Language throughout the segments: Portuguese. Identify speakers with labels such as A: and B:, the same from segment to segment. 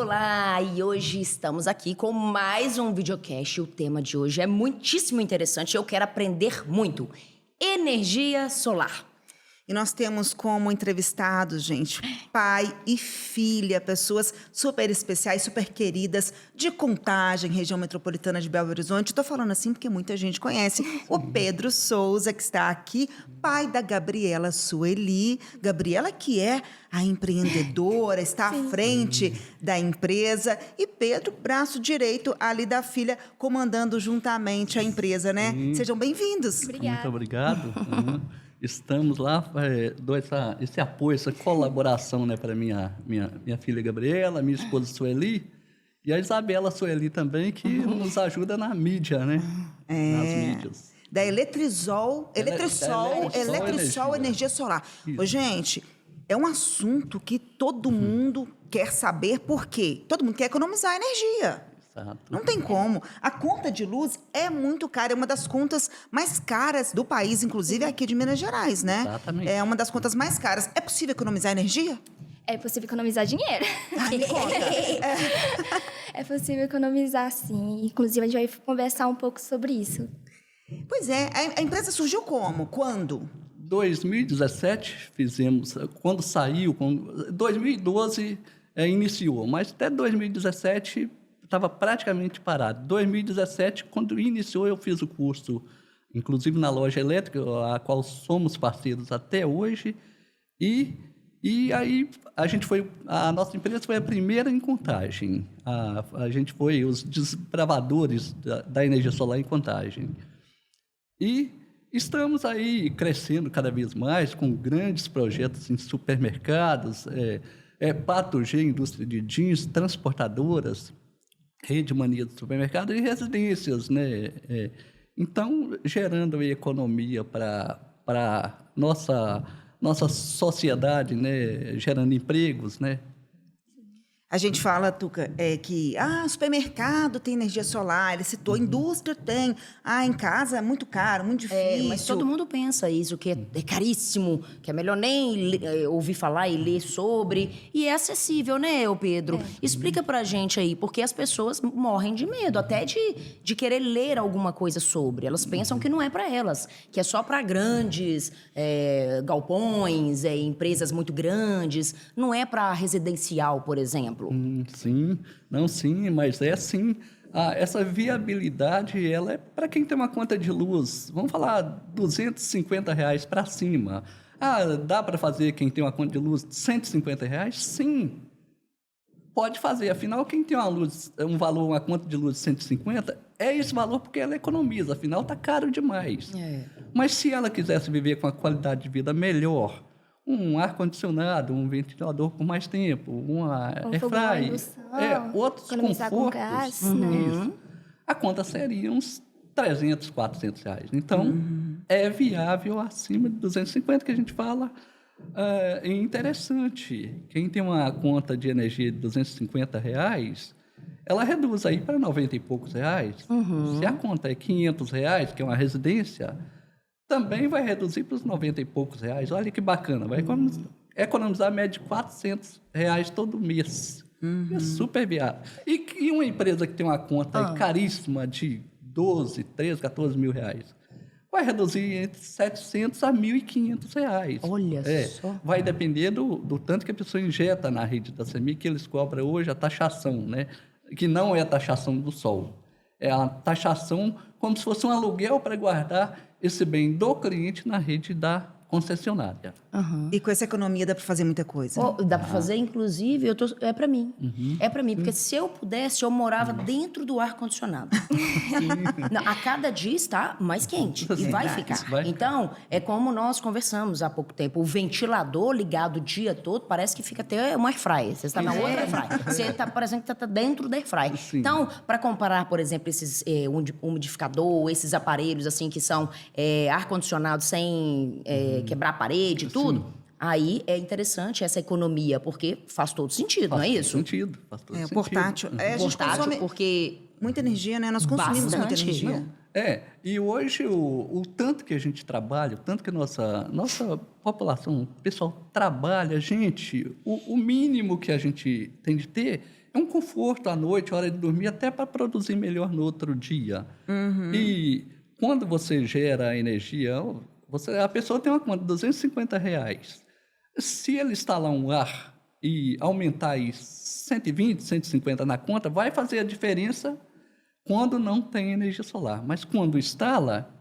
A: Olá! E hoje estamos aqui com mais um videocast. O tema de hoje é muitíssimo interessante. Eu quero aprender muito. Energia solar.
B: E nós temos como entrevistados, gente, pai e filha, pessoas super especiais, super queridas, de Contagem, região metropolitana de Belo Horizonte. Estou falando assim porque muita gente conhece o Pedro Souza, que está aqui, pai da Gabriela Sueli. Gabriela, que é a empreendedora, está à frente da empresa. E Pedro, braço direito ali da filha, comandando juntamente a empresa, né? Sejam bem-vindos.
C: Obrigada.
D: Muito obrigado. Estamos lá, dou esse apoio, essa colaboração, né, para minha filha Gabriela, minha esposa Sueli e a Isabela Sueli também, que nos ajuda na mídia, né? Nas mídias.
B: Da Eletrisol Energia Solar. Ô, gente, é um assunto que todo mundo quer saber por quê. Todo mundo quer economizar energia.
D: Exato.
B: Não tem como. A conta de luz é muito cara, é uma das contas mais caras do país, inclusive aqui de Minas Gerais, né?
D: Exatamente.
B: É uma das contas mais caras. É possível economizar energia?
C: É possível economizar dinheiro.
B: Me conta.
C: É possível economizar, sim. Inclusive, a gente vai conversar um pouco sobre isso.
B: Pois é, a empresa surgiu como? Quando?
D: 2017 fizemos, quando saiu, 2012 iniciou, mas até 2017 estava praticamente parado. 2017, quando iniciou, eu fiz o curso, inclusive na loja elétrica, a qual somos parceiros até hoje, e aí a nossa empresa foi a primeira em Contagem. A gente foi os desbravadores da energia solar em Contagem. E estamos aí crescendo cada vez mais com grandes projetos em supermercados, Pato G, indústria de jeans, transportadoras, Rede Mania de supermercado e residências, né? Então, gerando aí economia para nossa sociedade, né? Gerando empregos, né?
B: A gente fala, Tuca, que supermercado tem energia solar, ele citou, indústria tem, em casa é muito caro, muito difícil.
A: Mas todo mundo pensa isso, que é caríssimo, que é melhor nem ouvir falar e ler sobre. E é acessível, né, ô Pedro? Explica pra gente aí, porque as pessoas morrem de medo, até de querer ler alguma coisa sobre. Elas pensam que não é pra elas, que é só pra grandes galpões, empresas muito grandes. Não é pra residencial, por exemplo.
D: Sim, mas é sim. Essa viabilidade, ela é para quem tem uma conta de luz, vamos falar R$250 para cima. Dá para fazer quem tem uma conta de luz de R$150? Sim, pode fazer. Afinal, quem tem uma conta de luz de 150, é esse valor porque ela economiza. Afinal, está caro demais. Mas se ela quisesse viver com a qualidade de vida melhor, um ar-condicionado, um ventilador por mais tempo, uma airfryer, outros
C: economizar
D: confortos,
C: com gás, né?
D: isso, a conta seria uns R$300, R$400. Então, é viável acima de 250, que a gente fala. É interessante. Quem tem uma conta de energia de R$250, ela reduz aí para 90 e poucos reais. Se a conta é R$500, que é uma residência, também vai reduzir para os 90 e poucos reais. Olha que bacana, vai economizar a média de R$400 todo mês. É super viável. E uma empresa que tem uma conta caríssima de 12, 13, 14 mil reais, vai reduzir entre 700 a 1.500 reais.
A: Olha só.
D: Vai depender do tanto que a pessoa injeta na rede da CEMIG, que eles cobram hoje a taxação, né? Que não é a taxação do sol. É a taxação como se fosse um aluguel para guardar esse bem do cliente na rede da concessionária.
B: E com essa economia dá para fazer muita coisa.
A: Dá pra fazer, inclusive, é pra mim. É pra mim, porque se eu pudesse, eu morava dentro do ar-condicionado. A cada dia está mais quente e vai ficar. Então, é como nós conversamos há pouco tempo, o ventilador ligado o dia todo, parece que fica até uma airfryer. Você está na outra airfryer. Você está parecendo que está dentro da airfryer. Então, para comparar, por exemplo, esses umidificador, esses aparelhos assim que são ar-condicionado sem quebrar a parede e tudo, aí é interessante essa economia, porque faz todo sentido, não é isso?
D: Faz todo sentido.
B: Portátil. A gente consome
A: porque
B: muita energia, né? Nós consumimos muita energia.
D: E hoje o tanto que a gente trabalha, o tanto que a nossa população, o pessoal trabalha, gente, o mínimo que a gente tem de ter é um conforto à noite, hora de dormir, até para produzir melhor no outro dia. E quando você gera energia, a pessoa tem uma conta de R$250. Se ele instalar um ar e aumentar aí 120, 150 na conta, vai fazer a diferença quando não tem energia solar. Mas quando instala,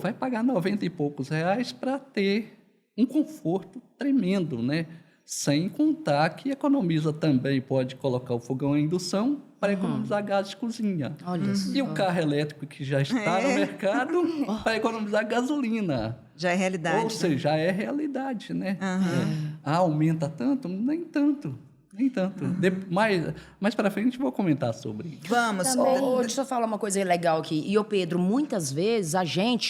D: vai pagar 90 e poucos reais para ter um conforto tremendo, né? Sem contar que economiza também, pode colocar o fogão à indução para economizar gás de cozinha.
A: Olha
D: E o carro elétrico que já está no mercado para economizar gasolina.
B: Já é realidade.
D: Ou seja, já é realidade, né? Aumenta tanto? Nem tanto. Nem tanto. Mais para frente vou comentar sobre isso.
B: Vamos.
A: Deixa eu falar uma coisa legal aqui. E, Pedro, muitas vezes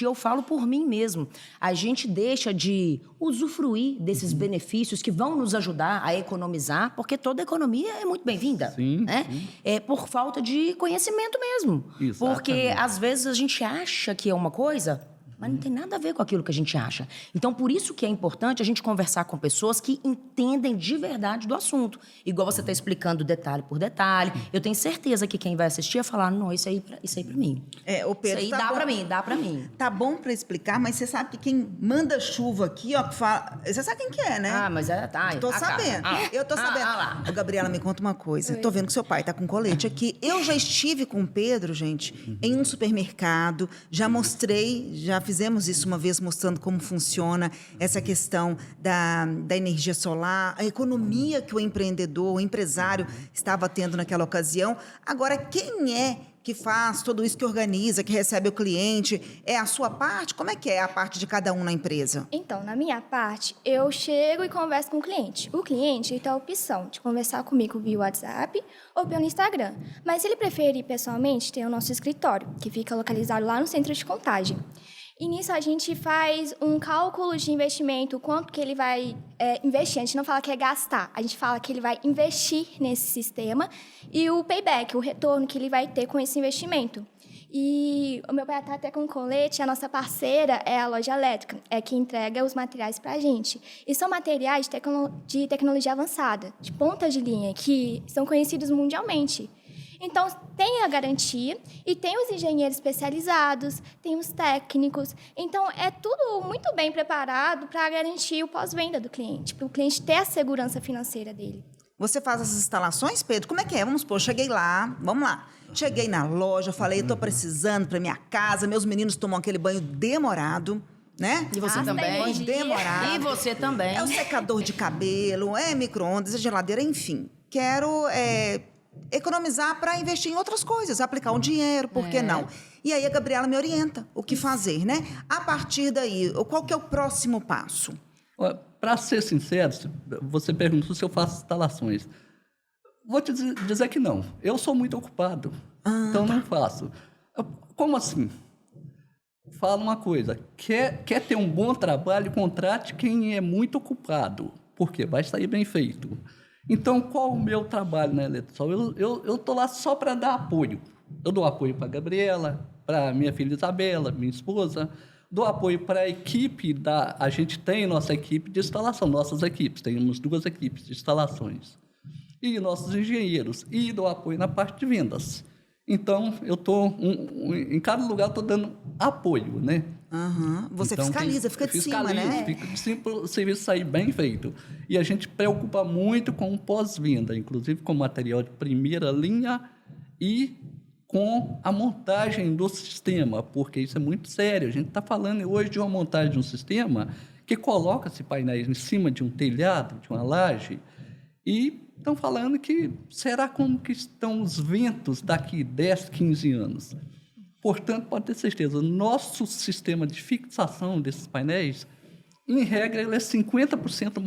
A: eu falo por mim mesmo, a gente deixa de usufruir desses benefícios que vão nos ajudar a economizar, porque toda economia é muito bem-vinda.
D: Sim,
A: né?
D: sim.
A: É por falta de conhecimento mesmo.
D: Exatamente.
A: Porque, às vezes, a gente acha que é uma coisa, mas não tem nada a ver com aquilo que a gente acha. Então, por isso que é importante a gente conversar com pessoas que entendem de verdade do assunto. Igual você está explicando detalhe por detalhe. Eu tenho certeza que quem vai assistir vai falar, não, isso aí para mim.
B: O Pedro,
A: isso aí dá para mim.
B: Tá bom para explicar, mas você sabe que quem manda chuva aqui, que fala... Você sabe quem que é, né?
A: Mas tá.
B: Tô sabendo. Eu tô sabendo.
A: Lá.
B: Ô, Gabriela, me conta uma coisa. Tô vendo que seu pai tá com colete aqui. Eu já estive com o Pedro, gente, em um supermercado. Já mostrei, já fizemos isso uma vez, mostrando como funciona essa questão da energia solar, a economia que o empreendedor, o empresário estava tendo naquela ocasião. Agora, quem é que faz tudo isso, que organiza, que recebe o cliente? É a sua parte? Como é que é a parte de cada um na empresa?
C: Então, na minha parte, eu chego e converso com o cliente. O cliente tem a opção de conversar comigo via WhatsApp ou pelo Instagram. Mas se ele preferir pessoalmente, tem o nosso escritório, que fica localizado lá no centro de Contagem. E nisso a gente faz um cálculo de investimento, quanto que ele vai investir. A gente não fala que é gastar, a gente fala que ele vai investir nesse sistema e o payback, o retorno que ele vai ter com esse investimento. E o meu pai está até com colete, a nossa parceira é a Loja Elétrica, que entrega os materiais para a gente. E são materiais de tecnologia avançada, de ponta de linha, que são conhecidos mundialmente. Então, tem a garantia e tem os engenheiros especializados, tem os técnicos. Então, é tudo muito bem preparado para garantir o pós-venda do cliente, para o cliente ter a segurança financeira dele.
B: Você faz as instalações, Pedro? Como é que é? Vamos supor, cheguei lá, vamos lá. Cheguei na loja, falei, estou precisando para minha casa, meus meninos tomam aquele banho demorado, né?
A: E você também.
B: Banho demorado.
A: E você também.
B: É o secador de cabelo, é micro-ondas, é geladeira, enfim. Quero... economizar para investir em outras coisas, aplicar um dinheiro, por que não? E aí a Gabriela me orienta o que fazer, né? A partir daí, qual que é o próximo passo?
D: Para ser sincero, você perguntou se eu faço instalações. Vou te dizer que não. Eu sou muito ocupado, então não faço. Como assim? Fala uma coisa, quer ter um bom trabalho, contrate quem é muito ocupado, porque vai sair bem feito. Então, qual o meu trabalho na Eletrosol? Eu estou lá só para dar apoio. Eu dou apoio para a Gabriela, para a minha filha Isabela, minha esposa. Dou apoio para a equipe A gente tem nossa equipe de instalação, nossas equipes. Temos 2 equipes de instalações. E nossos engenheiros. E dou apoio na parte de vendas. Então, eu estou... em cada lugar, eu estou dando apoio, né?
B: Você
D: então,
B: fiscaliza, fica de cima, né?
D: Fica de cima para o serviço sair bem feito. E a gente preocupa muito com o pós-venda, inclusive com material de primeira linha e com a montagem do sistema, porque isso é muito sério. A gente está falando hoje de uma montagem de um sistema que coloca-se painéis em cima de um telhado, de uma laje, e estão falando que será como que estão os ventos daqui 10, 15 anos. Portanto, pode ter certeza, nosso sistema de fixação desses painéis, em regra, ele é 50%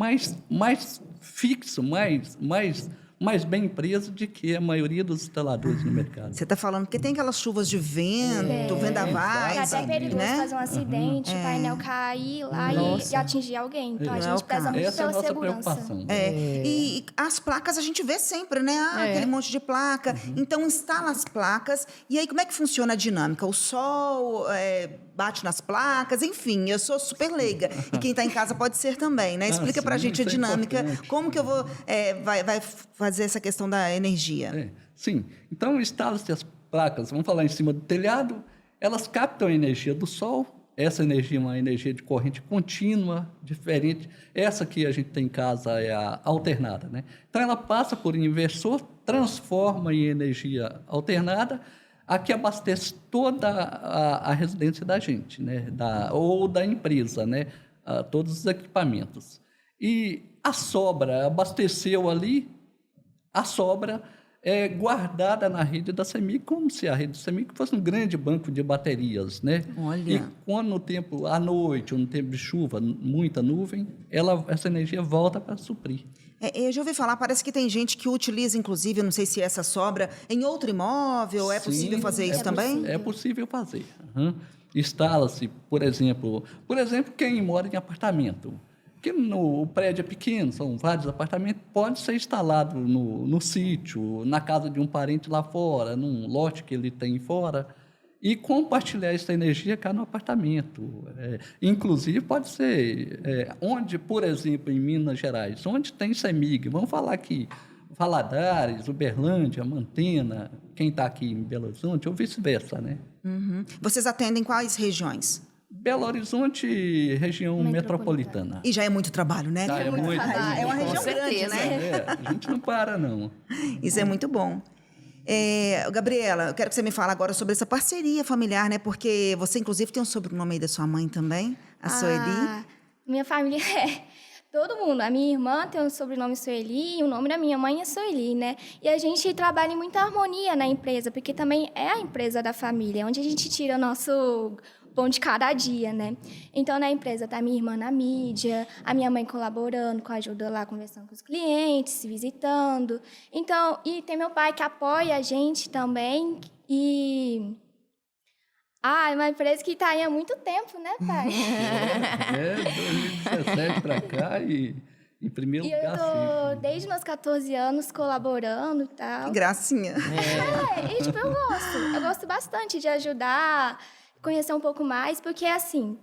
D: mais fixo, mais bem preso do que a maioria dos instaladores no mercado.
B: Você está falando que tem aquelas chuvas de vento, vendavais,
C: É até perigoso
B: né?
C: fazer um acidente, o painel cair lá e atingir alguém. Então, a gente preza muito
D: Essa é a
C: pela
D: nossa
C: segurança.
D: preocupação.
B: E as placas a gente vê sempre, né? Aquele monte de placa. Então, instala as placas. E aí, como é que funciona a dinâmica? O sol bate nas placas, enfim, eu sou super leiga. E quem está em casa pode ser também, né? Explica pra gente a dinâmica. Como que eu vou... vai fazer essa questão da energia.
D: Sim. Então, instala-se as placas, vamos falar em cima do telhado, elas captam a energia do sol. Essa energia é uma energia de corrente contínua, diferente. Essa que a gente tem em casa é a alternada, né? Então, ela passa por um inversor, transforma em energia alternada, a que abastece toda a residência da gente, né? Ou da empresa, né? Todos os equipamentos. E a sobra, abasteceu ali, a sobra é guardada na rede da CEMIG, como se a rede da CEMIG fosse um grande banco de baterias, né?
B: Olha.
D: E quando no tempo, à noite, ou no tempo de chuva, muita nuvem, essa energia volta para suprir.
B: Eu já ouvi falar, parece que tem gente que utiliza, inclusive, eu não sei se essa sobra, em outro imóvel. É possível fazer isso também?
D: É possível fazer. Uhum. Instala-se, por exemplo, quem mora em apartamento. Porque o prédio é pequeno, são vários apartamentos, pode ser instalado no sítio, na casa de um parente lá fora, num lote que ele tem fora, e compartilhar essa energia cá no apartamento. Inclusive, pode ser onde, por exemplo, em Minas Gerais, onde tem CEMIG, vamos falar aqui, Valadares, Uberlândia, Mantena, quem está aqui em Belo Horizonte, ou vice-versa, né?
B: Uhum. Vocês atendem quais regiões?
D: Belo Horizonte, região metropolitana.
B: E já é muito trabalho, né?
D: É muito
B: É uma região grande, né?
D: A gente não para, não.
B: Isso é muito bom. Gabriela, eu quero que você me fale agora sobre essa parceria familiar, né? Porque você, inclusive, tem um sobrenome aí da sua mãe também, a Sueli.
C: Minha família todo mundo. A minha irmã tem o sobrenome Sueli e o nome da minha mãe é Sueli, né? E a gente trabalha em muita harmonia na empresa, porque também é a empresa da família, onde a gente tira o nosso pão de cada dia, né? Então, na empresa tá a minha irmã na mídia, a minha mãe colaborando com a ajuda lá, conversando com os clientes, visitando. Então, e tem meu pai que apoia a gente também. E é uma empresa que está aí há muito tempo, né, pai?
D: 2017 para cá e em primeiro lugar.
C: E eu tô desde meus 14 anos colaborando e tal.
B: Que gracinha.
C: E tipo, eu gosto bastante de ajudar, conhecer um pouco mais, porque assim,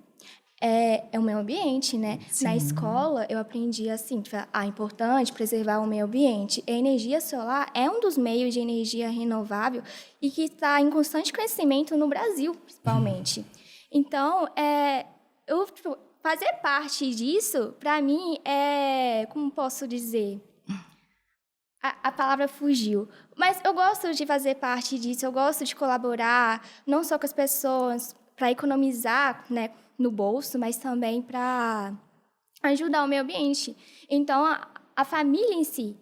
C: é o meio ambiente, né?
B: Sim.
C: Na escola, eu aprendi assim, que é importante preservar o meio ambiente. A energia solar é um dos meios de energia renovável e que está em constante crescimento no Brasil, principalmente. Então, fazer parte disso, para mim, como posso dizer? A palavra fugiu. Mas eu gosto de fazer parte disso, eu gosto de colaborar, não só com as pessoas, para economizar, né, no bolso, mas também para ajudar o meio ambiente. Então, a família em si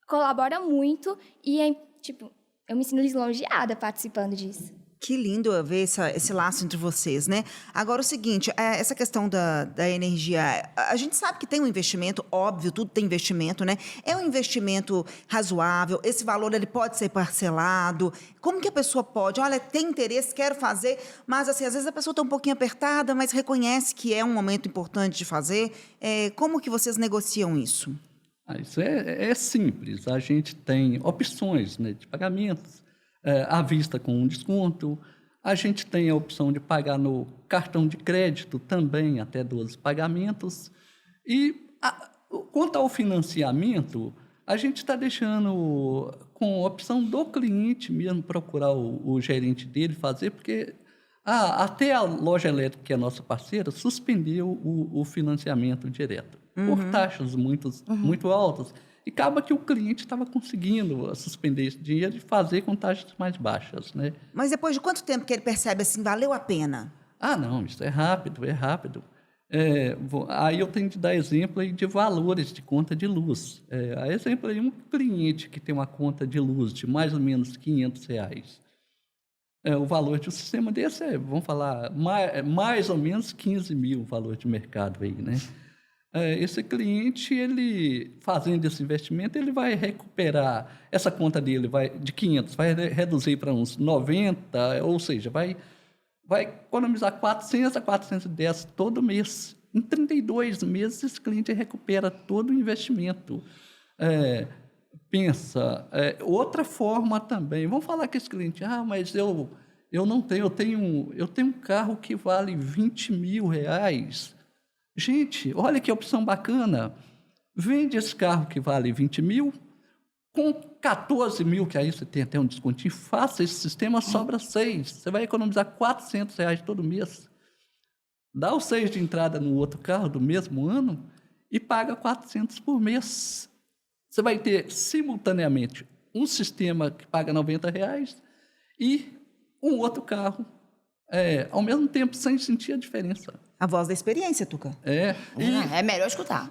C: colabora muito e, eu me sinto lisonjeada participando disso.
B: Que lindo ver esse laço entre vocês, né? Agora, o seguinte, essa questão da energia, a gente sabe que tem um investimento, óbvio, tudo tem investimento, né? É um investimento razoável, esse valor ele pode ser parcelado. Como que a pessoa pode? Olha, tem interesse, quero fazer, mas assim, às vezes a pessoa está um pouquinho apertada, mas reconhece que é um momento importante de fazer. Como que vocês negociam isso?
D: Isso é simples, a gente tem opções, né, de pagamentos, à vista com um desconto. A gente tem a opção de pagar no cartão de crédito também, até 12 pagamentos. E, quanto ao financiamento, a gente está deixando com a opção do cliente mesmo procurar o gerente dele fazer, porque até a Loja Elétrica, que é a nossa parceira, suspendeu o financiamento direto, por taxas muito altas. E acaba que o cliente estava conseguindo suspender esse dinheiro e fazer com taxas mais baixas, né?
B: Mas depois de quanto tempo que ele percebe assim, valeu a pena?
D: Não, isso é rápido. Aí eu tenho que dar exemplo aí de valores de conta de luz. A exemplo aí, um cliente que tem uma conta de luz de mais ou menos R$500, o valor de um sistema desse vamos falar, mais ou menos 15 mil o valor de mercado aí, né? Esse cliente, ele fazendo esse investimento, ele vai recuperar, essa conta dele de 500, vai reduzir para uns 90, ou seja, vai economizar 400 a 410 todo mês. Em 32 meses, esse cliente recupera todo o investimento. Outra forma também, vamos falar que esse cliente, mas eu não tenho, eu tenho um carro que vale R$20 mil. Gente, olha que opção bacana. Vende esse carro que vale 20 mil, Com 14 mil, que aí você tem até um descontinho, faça esse sistema, sobra 6. Você vai economizar R$400 todo mês. Dá os 6 de entrada no outro carro do mesmo ano e paga 400 por mês. Você vai ter, simultaneamente, um sistema que paga R$90 e um outro carro, ao mesmo tempo, sem sentir a diferença.
B: A voz da experiência, Tuca.
A: É melhor escutar.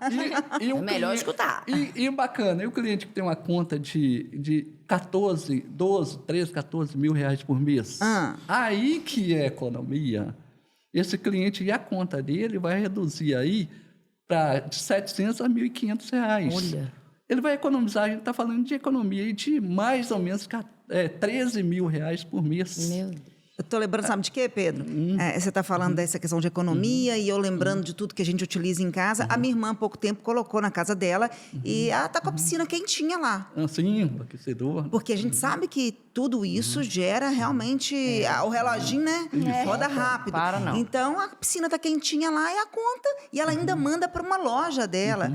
D: E
A: É melhor escutar.
D: E bacana, e o cliente que tem uma conta de 14, 12, 13, 14 mil reais por mês, aí que é economia. Esse cliente e a conta dele vai reduzir aí de 700 a 1.500 reais.
A: Olha.
D: Ele vai economizar, a gente está falando de economia aí de mais ou menos 13 mil reais por mês.
A: Meu Deus.
B: Eu estou lembrando, sabe de quê, Pedro? Você está falando dessa questão de economia e eu lembrando de tudo que a gente utiliza em casa. A minha irmã, há pouco tempo, colocou na casa dela e ela está com a piscina quentinha lá.
D: Sim, aquecedor.
B: Porque a gente sabe que tudo isso gera realmente... O reloginho, né? Roda rápido.
A: Para não.
B: Então, a piscina está quentinha lá e a conta. E ela ainda manda para uma loja dela.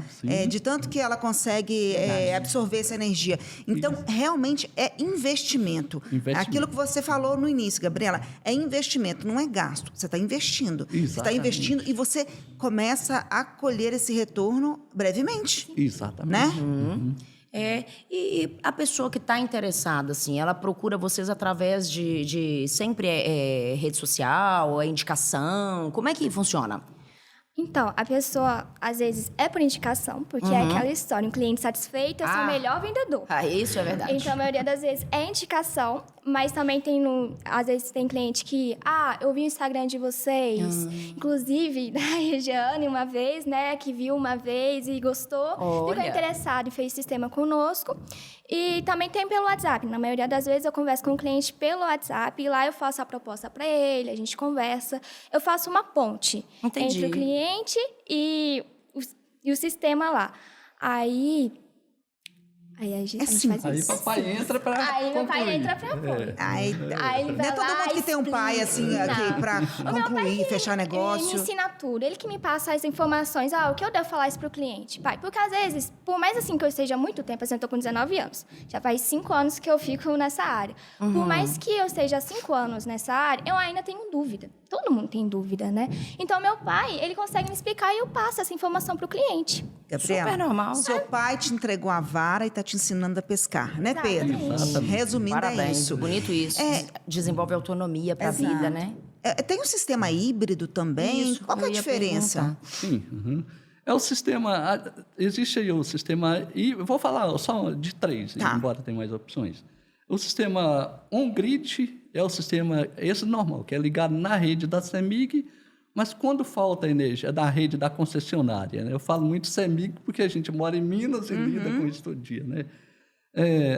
B: De tanto que ela consegue absorver essa energia. Então, realmente é investimento. Aquilo que você falou no início, Gabriela, é investimento, não é gasto. Você está investindo.
D: Exatamente.
B: Você está investindo e você começa a colher esse retorno brevemente.
D: Exatamente.
B: Né?
A: E a pessoa que está interessada, assim, ela procura vocês através de sempre rede social, indicação? Como é que funciona?
C: Então, a pessoa, às vezes, é por indicação, porque é aquela história, um cliente satisfeito é o seu melhor vendedor.
A: Isso é verdade.
C: Então, a maioria das vezes é indicação, mas também às vezes tem cliente que, eu vi o Instagram de vocês, inclusive da Regiane uma vez, né, que viu uma vez e gostou, ficou interessado e fez sistema conosco. E também tem pelo WhatsApp. Na maioria das vezes eu converso com o cliente pelo WhatsApp e lá eu faço a proposta para ele, a gente conversa. Eu faço uma ponte entre o cliente e o sistema lá. Aí a gente faz
D: Aí
C: isso.
D: papai entra para
C: Aí meu pai entra pra pôr.
B: Aí
C: ele vai
B: não é todo
C: lá
B: mundo que tem um pai assim aqui para concluir, fechar negócio.
C: Ele me ensina tudo, ele que me passa as informações. O que eu devo falar isso pro cliente? Pai, porque às vezes, por mais assim que eu esteja há muito tempo, assim, eu tô com 19 anos, já faz 5 anos que eu fico nessa área. Por mais que eu esteja há 5 anos nessa área, eu ainda tenho dúvida. Todo mundo tem dúvida, né? Então, meu pai, ele consegue me explicar e eu passo essa informação pro cliente.
B: Gabriela,
A: super normal.
B: Seu pai te entregou a vara e tá te ensinando a pescar, né, Pedro?
C: Exatamente.
B: Resumindo,
A: Parabéns.
B: é isso.
A: Bonito isso. Desenvolve autonomia para a
B: Exato.
A: vida, né?
B: Tem um sistema híbrido também?
A: Isso,
B: Qual que é a
A: eu ia
B: diferença?
A: perguntar.
D: Sim. É o sistema... Existe aí o sistema... E vou falar só de 3, embora tenha mais opções. O sistema on-grid é o sistema esse normal, que é ligado na rede da CEMIG, mas quando falta energia da rede da concessionária, né? Eu falo muito CEMIG porque a gente mora em Minas e lida com isso todo dia, né?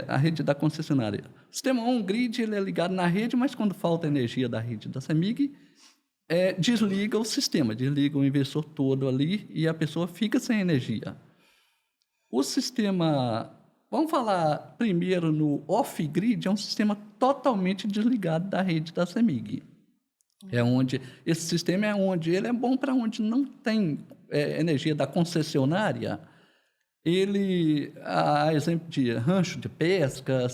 D: A rede da concessionária. O sistema on-grid ele é ligado na rede, mas quando falta energia da rede da CEMIG, desliga o sistema, desliga o inversor todo ali e a pessoa fica sem energia. O sistema... Vamos falar primeiro no off-grid, é um sistema totalmente desligado da rede da CEMIG. Esse sistema ele é bom para onde não tem energia da concessionária. Ele, a exemplo de rancho de pesca,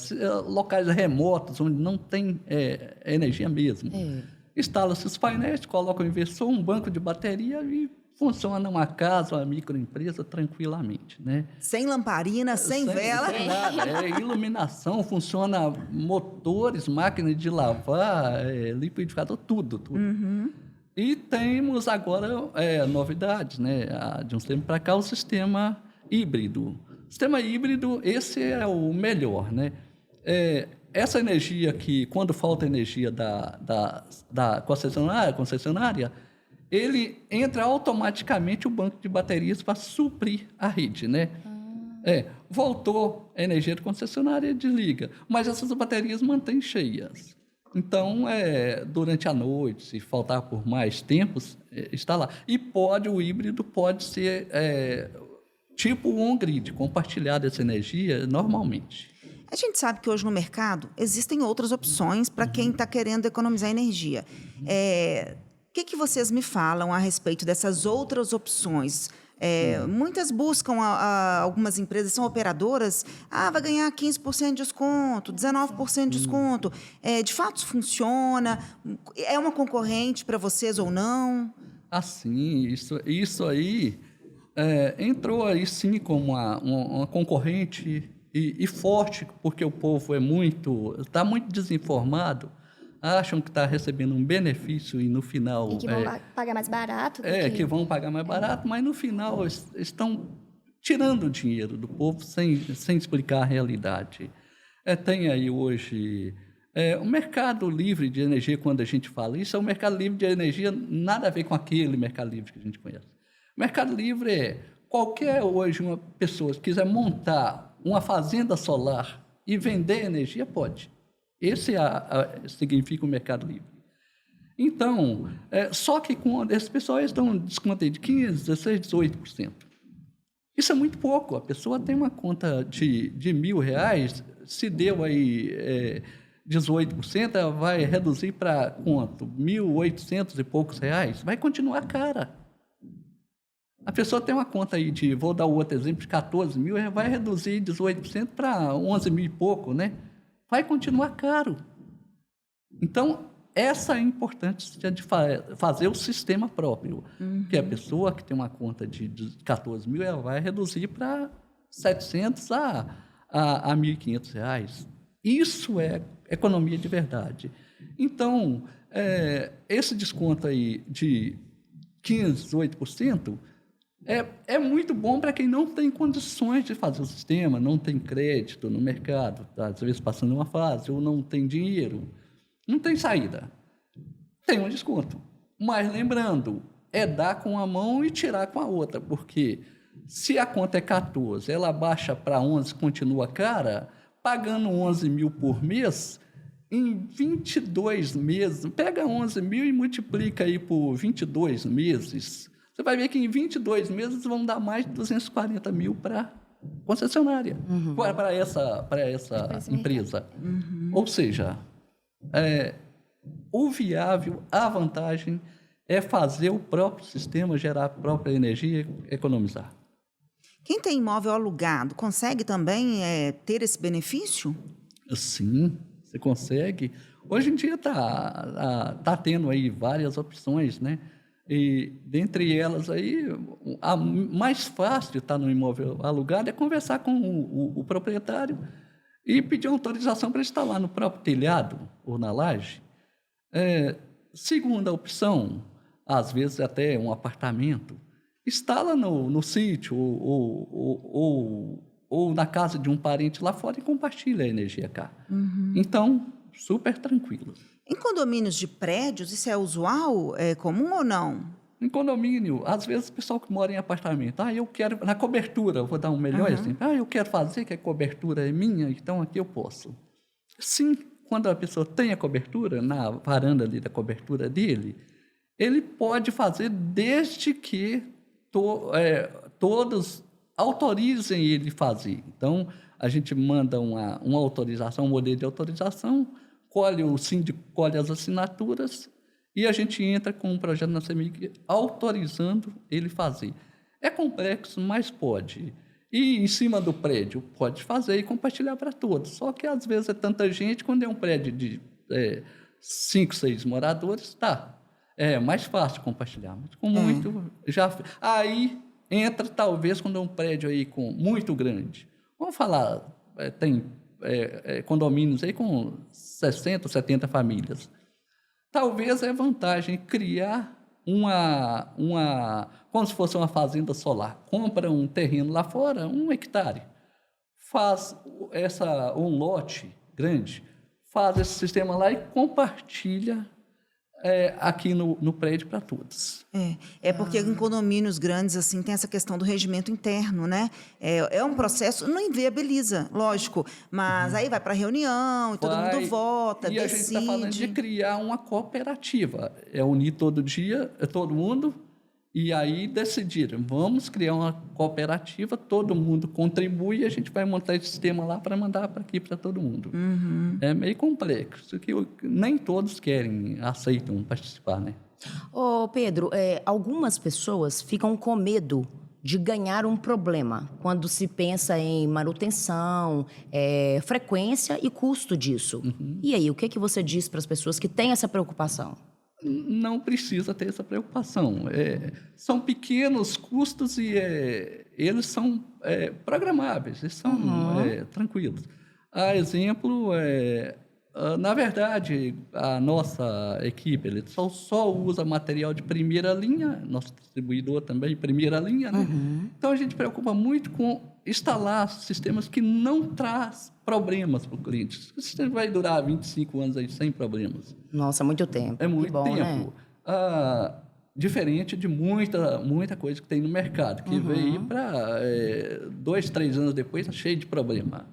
D: locais remotos onde não tem energia mesmo. Instala-se os painéis, coloca o inversor, um banco de bateria e funciona uma casa, uma microempresa tranquilamente, né?
B: Sem lamparina, sem vela.
D: Sem nada. Iluminação, funciona motores, máquinas de lavar, liquidificador, tudo. E temos agora novidades, né? De uns tempos para cá, o sistema híbrido. O sistema híbrido, esse é o melhor, né? Essa energia que, quando falta energia da concessionária, ele entra automaticamente o banco de baterias para suprir a rede, né? Voltou a energia da concessionária, desliga. Mas essas baterias mantêm cheias. Então, durante a noite, se faltar por mais tempos, está lá. E o híbrido pode ser tipo on-grid, compartilhar essa energia normalmente.
B: A gente sabe que hoje no mercado existem outras opções para quem está querendo economizar energia. O que vocês me falam a respeito dessas outras opções? Muitas buscam, algumas empresas são operadoras, vai ganhar 15% de desconto, 19% de desconto. De fato, funciona? É uma concorrente para vocês ou não?
D: Assim, isso aí entrou aí sim como uma concorrente e forte, porque o povo está muito desinformado, acham que está recebendo um benefício e no final...
C: E que vão pagar mais barato.
D: Que vão pagar mais barato, mas no final estão tirando dinheiro do povo sem explicar a realidade. Tem aí hoje... o mercado livre de energia, quando a gente fala isso, é o mercado livre de energia, nada a ver com aquele mercado livre que a gente conhece. O mercado livre é qualquer hoje uma pessoa que quiser montar uma fazenda solar e vender energia, pode. Esse significa o mercado livre. Então, só que esses pessoas dão um desconto aí de 15%, 16%, 18%. Isso é muito pouco. A pessoa tem uma conta de R$1.000, se deu aí 18%, ela vai reduzir para quanto? 1.800 e poucos reais? Vai continuar cara. A pessoa tem uma conta aí vou dar outro exemplo, de 14 mil, vai reduzir 18% para 11 mil e pouco, né? Vai continuar caro. Então, essa é a importância de fazer o sistema próprio. Que a pessoa que tem uma conta de 14 mil, ela vai reduzir para 700 a R$1.500. Isso é economia de verdade. Então, esse desconto aí de 15%, 18%, é muito bom para quem não tem condições de fazer o sistema, não tem crédito no mercado, tá, às vezes passando uma fase, ou não tem dinheiro, não tem saída. Tem um desconto. Mas, lembrando, dar com a mão e tirar com a outra, porque se a conta é 14, ela baixa para 11, continua cara, pagando 11 mil por mês, em 22 meses, pega 11 mil e multiplica aí por 22 meses, você vai ver que em 22 meses vão dar mais de 240 mil para concessionária, para essa empresa. Ou seja, o viável, a vantagem é fazer o próprio sistema, gerar a própria energia e economizar.
B: Quem tem imóvel alugado consegue também ter esse benefício?
D: Sim, você consegue. Hoje em dia tá tendo aí várias opções, né? E dentre elas aí, a mais fácil de estar no imóvel alugado é conversar com o proprietário e pedir autorização para instalar no próprio telhado ou na laje. Segunda opção, às vezes até um apartamento, instala no sítio ou na casa de um parente lá fora e compartilha a energia cá. Então, super tranquilo.
B: Em condomínios de prédios, isso é usual? É comum ou não?
D: Em condomínio, às vezes o pessoal que mora em apartamento, eu quero, na cobertura, vou dar um melhor exemplo, eu quero fazer que a cobertura é minha, então aqui eu posso. Sim, quando a pessoa tem a cobertura, na varanda ali da cobertura dele, ele pode fazer desde que todos autorizem ele fazer. Então, a gente manda uma autorização, um modelo de autorização, o síndico colhe as assinaturas e a gente entra com um projeto na CEMIG autorizando ele fazer. É complexo, mas pode. E em cima do prédio, pode fazer e compartilhar para todos. Só que às vezes é tanta gente, quando é um prédio de 5, 6 moradores, é mais fácil compartilhar. Mas com muito, já... Aí entra, talvez, quando é um prédio aí muito grande. Vamos falar, tem condomínios aí com 60, 70 famílias. Talvez é vantagem criar como se fosse uma fazenda solar. Compra um terreno lá fora, 1 hectare. Faz um lote grande, faz esse sistema lá e compartilha aqui no prédio para todos.
B: Porque em condomínios grandes assim tem essa questão do regimento interno, né? É um processo, não inviabiliza, lógico, mas aí vai para reunião e todo mundo vota, decide.
D: E a gente está falando de criar uma cooperativa, unir todo mundo e aí decidir, vamos criar uma cooperativa, todo mundo contribui e a gente vai montar esse sistema lá para mandar para aqui para todo mundo. É meio complexo, que nem todos aceitam participar, né?
A: Ô, Pedro, algumas pessoas ficam com medo de ganhar um problema quando se pensa em manutenção, frequência e custo disso. E aí, o que você diz para as pessoas que têm essa preocupação?
D: Não precisa ter essa preocupação. São pequenos custos e eles são programáveis, eles são tranquilos. A exemplo, na verdade, a nossa equipe ele só usa material de primeira linha, nosso distribuidor também, primeira linha, né? Então, a gente preocupa muito com instalar sistemas que não traz problemas para o cliente. O sistema vai durar 25 anos aí sem problemas.
A: Nossa, muito tempo.
D: É muito
A: bom,
D: tempo.
A: Né?
D: Diferente de muita coisa que tem no mercado, que veio para 2, 3 anos depois, está cheio de problema.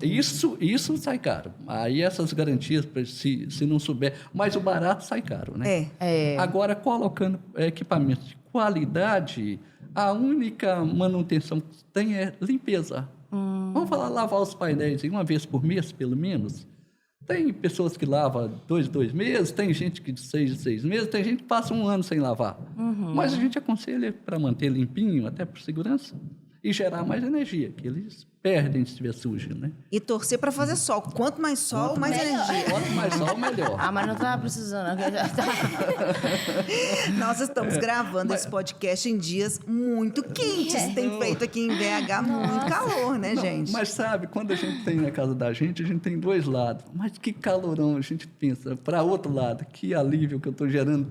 D: Isso sai caro. Aí essas garantias, se não souber... Mas o barato sai caro, né? Agora, colocando equipamentos de qualidade, a única manutenção que tem é limpeza. Vamos falar lavar os painéis uma vez por mês, pelo menos. Tem pessoas que lavam 2 meses, tem gente que de 6 meses, tem gente que passa 1 ano sem lavar. Mas a gente aconselha para manter limpinho, até por segurança, e gerar mais energia, que eles perdem se estiver sujo, né?
B: E torcer para fazer sol. Quanto mais sol, mais energia.
D: Quanto mais sol, melhor.
A: Mas não estava precisando.
B: Nós estamos gravando esse podcast em dias muito quentes. Tem feito aqui em BH muito calor, né, gente?
D: Mas sabe, quando a gente tem na casa da gente, a gente tem 2 lados. Mas que calorão, a gente pensa. Para outro lado, que alívio que eu estou gerando.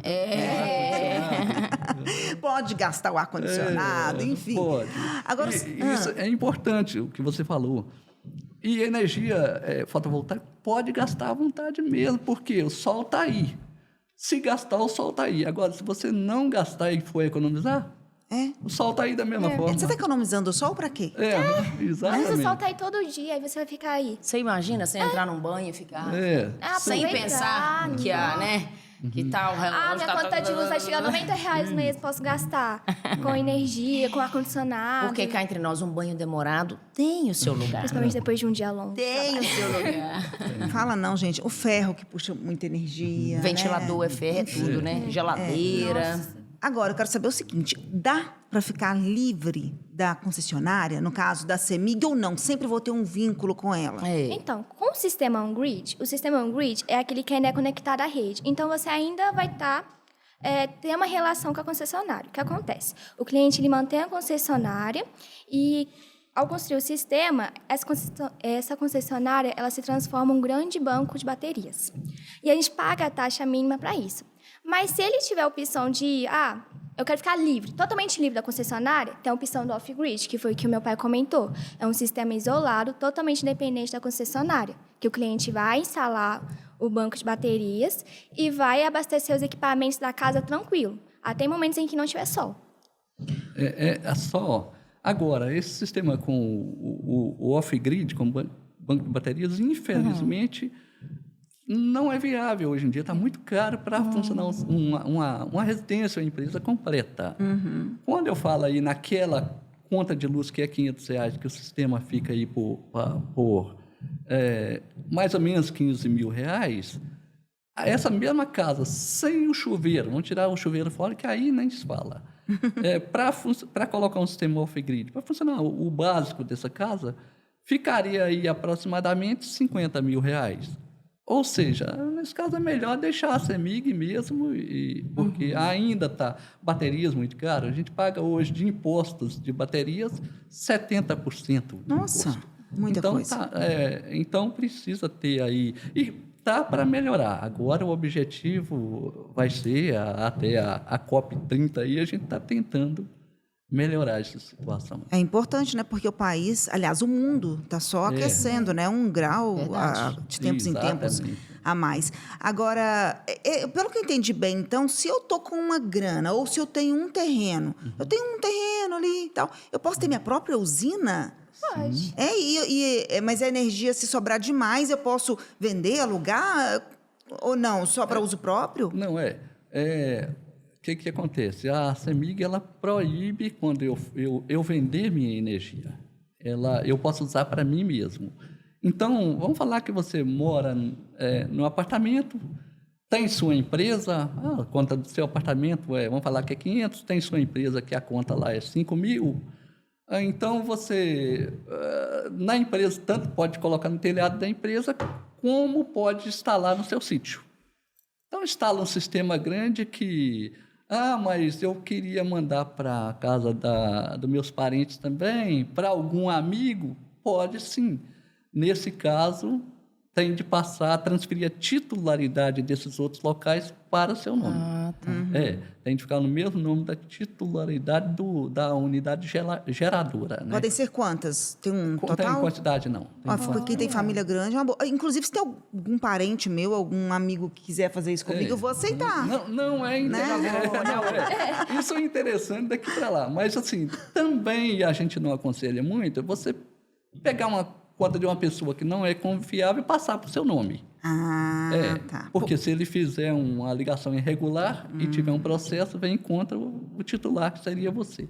B: Pode gastar o ar-condicionado, enfim.
D: Pode.
B: Agora,
D: isso é importante, o que você falou. E energia fotovoltaica pode gastar à vontade mesmo, porque o sol está aí. Se gastar, o sol está aí. Agora, se você não gastar e for economizar, o sol está aí da mesma forma.
B: Você está economizando o sol para quê?
D: Exatamente.
C: Mas o sol tá aí todo dia, aí você vai ficar aí.
A: Você imagina você entrar num banho e ficar... sem
C: aproveitar,
A: pensar que que tal o relógio...
C: minha conta de luz vai chegar a R$90 mês, posso gastar com energia, com ar-condicionado.
A: Porque cá entre nós, um banho demorado tem o seu lugar.
C: Principalmente depois de um dia longo.
A: Tem o seu lugar.
B: Fala não, gente. O ferro que puxa muita energia,
A: Ventilador
B: né?
A: é ferro, é tudo, né? Geladeira.
B: Agora, eu quero saber o seguinte. Dá para ficar livre da concessionária, no caso da CEMIG, ou não? Sempre vou ter um vínculo com ela.
C: Então, com o sistema on-grid, o sistema on-grid é aquele que ainda é conectado à rede. Então, você ainda vai ter uma relação com a concessionária. O que acontece? O cliente ele mantém a concessionária e, ao construir o sistema, essa concessionária ela se transforma em um grande banco de baterias. E a gente paga a taxa mínima para isso. Mas se ele tiver a opção de, eu quero ficar livre, totalmente livre da concessionária, tem a opção do off-grid, que foi o que o meu pai comentou. É um sistema isolado, totalmente independente da concessionária, que o cliente vai instalar o banco de baterias e vai abastecer os equipamentos da casa tranquilo, até momentos em que não tiver sol.
D: Só. Agora, esse sistema com o off-grid, com banco de baterias, infelizmente... não é viável hoje em dia, está muito caro para funcionar uma residência, uma empresa completa. Quando eu falo aí naquela conta de luz que é R$500, que o sistema fica aí por mais ou menos R$15 mil, essa mesma casa, sem o chuveiro, vamos tirar o chuveiro fora, que aí nem se fala, para colocar um sistema off-grid, para funcionar o básico dessa casa, ficaria aí aproximadamente R$50 mil. Ou seja, nesse caso é melhor deixar a CEMIG mesmo, porque ainda está baterias muito caras. A gente paga hoje de impostos de baterias 70%.
B: Nossa, muita coisa.
D: Então precisa ter aí. E tá para melhorar. Agora o objetivo vai ser, até a COP30 aí, a gente está tentando melhorar essa situação.
B: É importante, né? Porque o país, aliás, o mundo está só aquecendo, né? 1 grau de tempos em tempos a mais. Agora, pelo que eu entendi bem, então, se eu tô com uma grana ou se eu tenho um terreno, eu tenho um terreno ali e tal, eu posso ter minha própria usina?
C: Pode.
B: Mas a energia, se sobrar demais, eu posso vender, alugar ou não? Só para uso próprio?
D: Não, o que acontece? A CEMIG, ela proíbe quando eu vender minha energia. Eu posso usar para mim mesmo. Então, vamos falar que você mora no apartamento, tem sua empresa, a conta do seu apartamento vamos falar que é 500, tem sua empresa que a conta lá é 5.000, então você, na empresa, tanto pode colocar no telhado da empresa, como pode instalar no seu sítio. Então, instala um sistema grande que, mas eu queria mandar para a casa dos meus parentes também, para algum amigo, pode sim. Nesse caso, tem de transferir a titularidade desses outros locais para o seu nome.
A: Tá.
D: Tem de ficar no mesmo nome da titularidade da unidade geradora. Né?
B: Podem ser quantas? Tem um
D: Tem
B: total?
D: quantidade, não.
B: Quem tem família grande, é uma boa. Inclusive, se tem algum parente meu, algum amigo que quiser fazer isso comigo, eu vou aceitar.
D: Não é interessante. Isso é interessante daqui para lá. Mas, assim, também a gente não aconselha muito você pegar uma conta de uma pessoa que não é confiável e passar para o seu nome.
B: Tá.
D: Porque se ele fizer uma ligação irregular e tiver um processo, vem contra o titular, que seria você.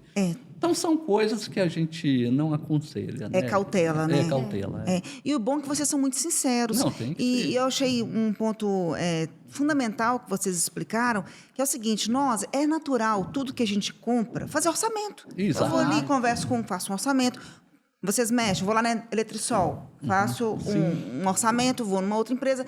D: Então, são coisas que a gente não aconselha.
B: É cautela, né?
D: É cautela.
B: E o bom é que vocês são muito sinceros.
D: Não, tem que ser.
B: E eu achei um ponto fundamental que vocês explicaram, que é o seguinte, é natural, tudo que a gente compra, fazer orçamento.
D: Exato.
B: Eu vou ali, faço um orçamento. Vocês mexem, vou lá na Eletrisol, faço um orçamento, vou numa outra empresa.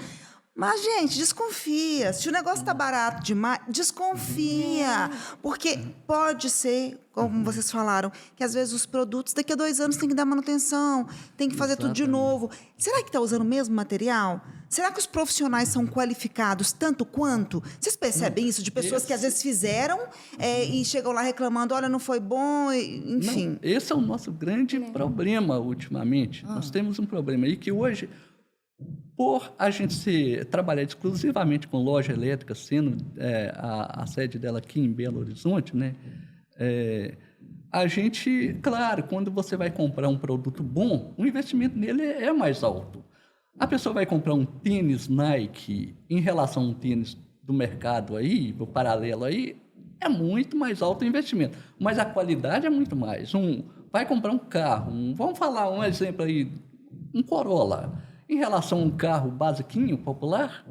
B: Mas, gente, desconfia. Se o negócio está barato demais, desconfia. Porque pode ser, como vocês falaram, que às vezes os produtos daqui a 2 anos tem que dar manutenção, tem que fazer tudo de novo. Será que está usando o mesmo material? Será que os profissionais são qualificados tanto quanto? Vocês percebem isso de pessoas que às vezes fizeram e chegam lá reclamando, olha, não foi bom, enfim.
D: Não, esse é o nosso grande problema ultimamente. Nós temos um problema aí que hoje, por a gente trabalhar exclusivamente com loja elétrica, sendo a sede dela aqui em Belo Horizonte, né? A gente, claro, quando você vai comprar um produto bom, o investimento nele é mais alto. A pessoa vai comprar um tênis Nike em relação a um tênis do mercado aí, do paralelo aí, é muito mais alto o investimento. Mas a qualidade é muito mais. Vai comprar um carro, vamos falar um exemplo aí, um Corolla. Em relação a um carro basiquinho, popular,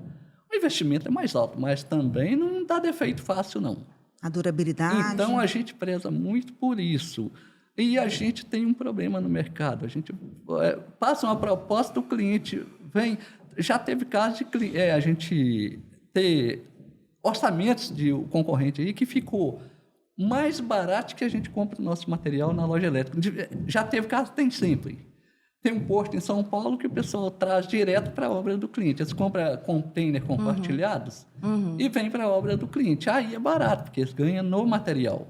D: o investimento é mais alto, mas também não dá defeito fácil, não.
B: A durabilidade.
D: Então, a gente preza muito por isso. E a gente tem um problema no mercado. A gente passa uma proposta, o cliente vem... Já teve caso de a gente ter orçamentos de concorrente aí que ficou mais barato que a gente compra o nosso material na loja elétrica. Já teve caso, tem sempre. Tem um posto em São Paulo que o pessoal traz direto para a obra do cliente. Eles compram container compartilhados e vem para a obra do cliente. Aí é barato, porque eles ganham no material.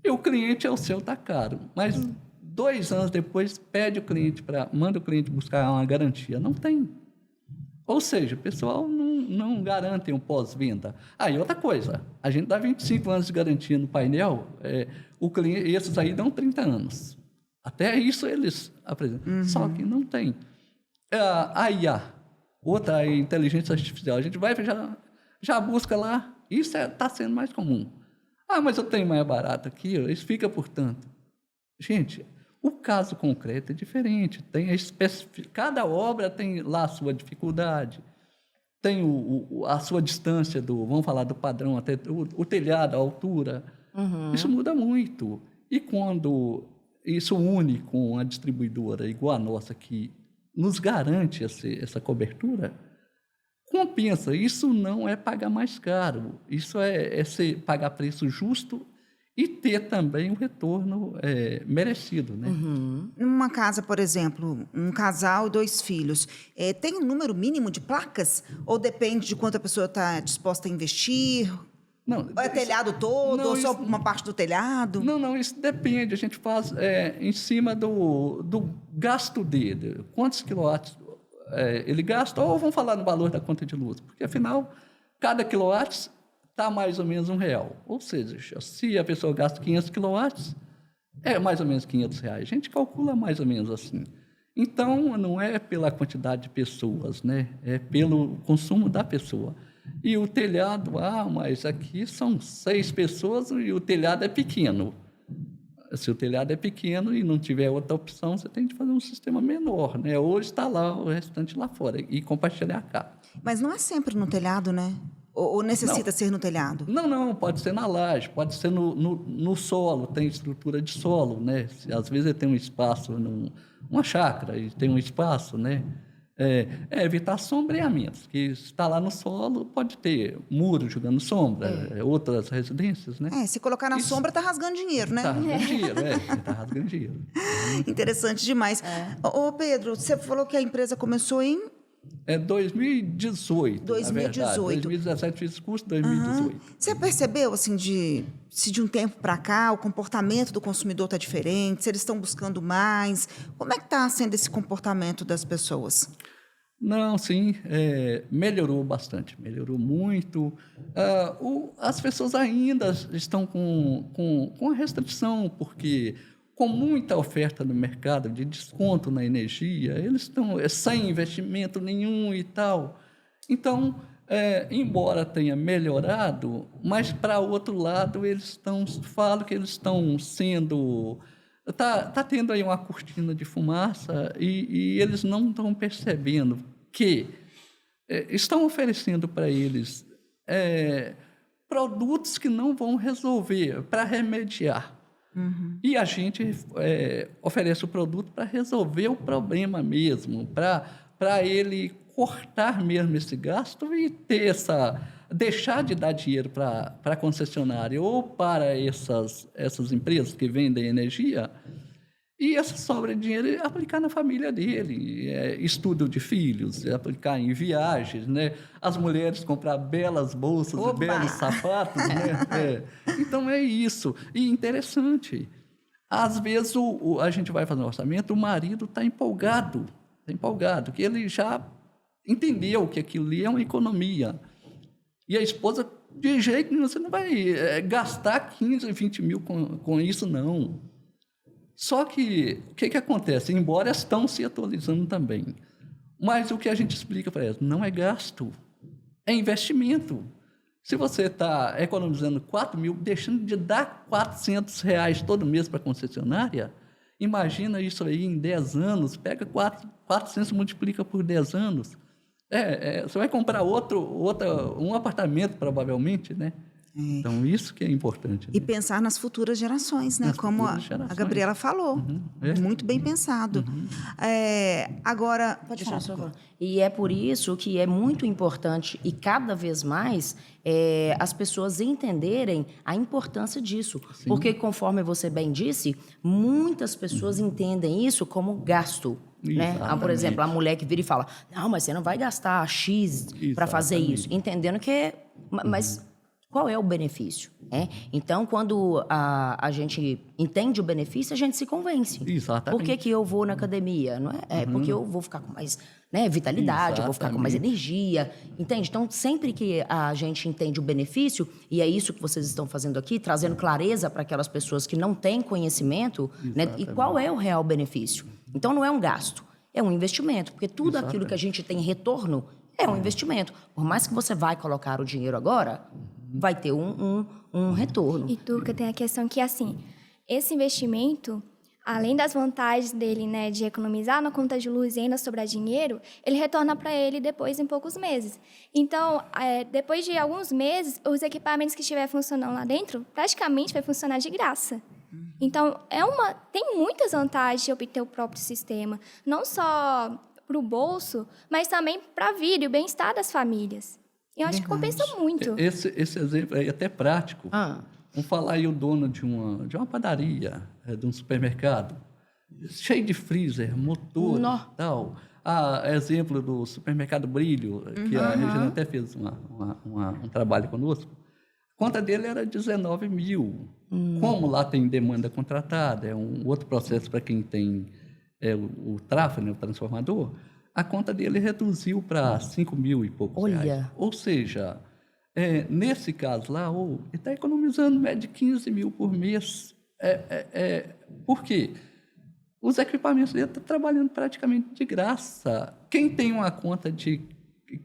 D: E o cliente o seu está caro. Mas 2 anos depois manda o cliente buscar uma garantia. Não tem. Ou seja, o pessoal não garante um pós-venda. E outra coisa, a gente dá 25 anos de garantia no painel, esses aí dão 30 anos. Até isso eles apresentam. Só que não tem. A IA, outra inteligência artificial, a gente vai já busca lá, isso está sendo mais comum. Mas eu tenho mais barato aqui, isso fica por tanto. Gente, o caso concreto é diferente. Tem cada obra tem lá a sua dificuldade, tem a sua distância vamos falar do padrão, até o telhado, a altura. Isso muda muito. E quando isso une com a distribuidora igual a nossa, que nos garante essa cobertura, compensa. Isso não é pagar mais caro. Isso é pagar preço justo e ter também o retorno merecido. Né?
B: Numa casa, por exemplo, um casal e 2 filhos, tem um número mínimo de placas? Ou depende de quanto a pessoa está disposta a investir?
D: Não,
B: é telhado todo ou só uma parte do telhado?
D: Não, isso depende. A gente faz em cima do gasto dele. Quantos quilowatts ele gasta? Ou vamos falar no valor da conta de luz. Porque, afinal, cada quilowatt está mais ou menos R$1. Ou seja, se a pessoa gasta 500 quilowatts, é mais ou menos R$500. A gente calcula mais ou menos assim. Então, não é pela quantidade de pessoas, né? É pelo consumo da pessoa. E o telhado, mas aqui são 6 pessoas e o telhado é pequeno. Se o telhado é pequeno e não tiver outra opção, você tem que fazer um sistema menor, né? Ou instalar o restante lá fora e compartilhar a carga.
B: Mas não é sempre no telhado, né? Ou necessita ser no telhado?
D: Não, pode ser na laje, pode ser no solo, tem estrutura de solo, né? Às vezes tem um espaço, uma chácara, e tem um espaço, né? Evitar sombreamentos, que está lá no solo, pode ter muro jogando sombra, outras residências, né?
B: Se colocar na sombra, está rasgando dinheiro, né?
D: Está rasgando dinheiro, está rasgando dinheiro.
B: Interessante demais. Ô, Pedro, você falou que a empresa começou em...
D: 2018,
B: 2018.
D: 2017 fiz curso, 2018.
B: Você percebeu, assim, se de um tempo para cá o comportamento do consumidor está diferente, se eles estão buscando mais? Como é que está sendo esse comportamento das pessoas?
D: Não, sim, melhorou bastante, melhorou muito. As pessoas ainda estão com a restrição, porque com muita oferta no mercado de desconto na energia, eles estão sem investimento nenhum e tal. Então, embora tenha melhorado, mas, para outro lado, falam que eles estão sendo... Está tendo aí uma cortina de fumaça e eles não estão percebendo que estão oferecendo para eles produtos que não vão resolver, para remediar. Uhum. E a gente oferece o produto para resolver o problema mesmo, para ele cortar mesmo esse gasto e deixar de dar dinheiro para a concessionária ou para essas empresas que vendem energia, e essa sobra de dinheiro aplicar na família dele, estudo de filhos, aplicar em viagens, né? As mulheres comprar belas bolsas e belos sapatos, né? Então é isso. E interessante, às vezes a gente vai fazer um orçamento, o marido está empolgado, que ele já entendeu que aquilo ali é uma economia. E a esposa, de jeito nenhum, você não vai gastar 15, 20 mil com isso, não. Só que, o que acontece? Embora estão se atualizando também, mas o que a gente explica para elas, não é gasto, é investimento. Se você está economizando 4 mil, deixando de dar R$400 todo mês para a concessionária, imagina isso aí em 10 anos, pega 400 e multiplica por 10 anos. Você vai comprar um apartamento, provavelmente, né? Então, isso que é importante. Né?
B: E pensar nas futuras gerações, né? Como a Gabriela falou. Uhum. Muito bem pensado. Uhum. Agora...
A: Pode falar. E é por isso que é muito importante, e cada vez mais, as pessoas entenderem a importância disso. Sim. Porque, conforme você bem disse, muitas pessoas entendem isso como gasto. Né? Por exemplo, a mulher que vira e fala, não, mas você não vai gastar X para fazer isso. Entendendo que... Mas qual é o benefício? Então, quando a gente entende o benefício, a gente se convence.
D: Exatamente.
A: Por que eu vou na academia? Não é? Porque eu vou ficar com mais vitalidade, eu vou ficar com mais energia. Entende? Então, sempre que a gente entende o benefício, e é isso que vocês estão fazendo aqui, trazendo clareza para aquelas pessoas que não têm conhecimento, né? E qual é o real benefício? Então, não é um gasto, é um investimento, porque tudo aquilo que a gente tem retorno é um investimento. Por mais que você vai colocar o dinheiro agora, vai ter um retorno.
C: E, Turca, tem a questão que, assim, esse investimento, além das vantagens dele, né, de economizar na conta de luz e ainda sobrar dinheiro, ele retorna para ele depois em poucos meses. Então, depois de alguns meses, os equipamentos que estiver funcionando lá dentro, praticamente vai funcionar de graça. Então, tem muitas vantagens de obter o próprio sistema, não só para o bolso, mas também para a vida e o bem-estar das famílias. Eu acho que compensa muito.
D: Esse exemplo é até prático. Vamos falar aí o dono de uma padaria, de um supermercado, cheio de freezer, motor e tal. Exemplo do supermercado Brilho, que a Regina até fez um trabalho conosco. A conta dele era 19 mil. Como lá tem demanda contratada, é um outro processo para quem tem o tráfego, né, o transformador, a conta dele reduziu para 5 mil e poucos reais. Ou seja, nesse caso lá, ele está economizando média de 15 mil por mês. Por quê? Os equipamentos dele estão trabalhando praticamente de graça. Quem tem uma conta de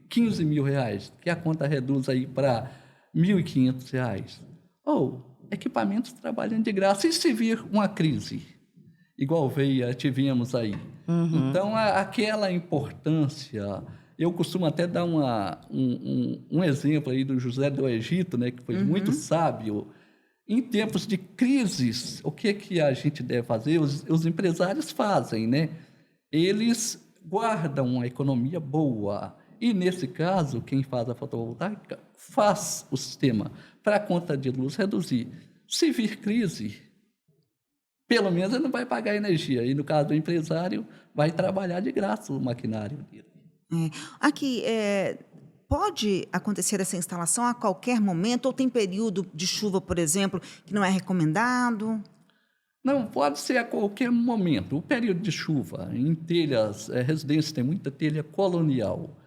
D: 15 mil reais, que a conta reduz aí para R$1.500, equipamentos trabalhando de graça. E se vir uma crise, igual tivemos aí? Então, aquela importância... Eu costumo até dar um exemplo aí do José do Egito, né, que foi muito sábio. Em tempos de crises, o que a gente deve fazer? Os empresários fazem, né? Eles guardam a economia boa. E, nesse caso, quem faz a fotovoltaica faz o sistema para a conta de luz reduzir. Se vir crise, pelo menos ele não vai pagar energia. E, no caso do empresário, vai trabalhar de graça o maquinário dele.
B: Aqui, pode acontecer essa instalação a qualquer momento? Ou tem período de chuva, por exemplo, que não é recomendado?
D: Não, pode ser a qualquer momento. O período de chuva, em telhas, residências tem muita telha colonial.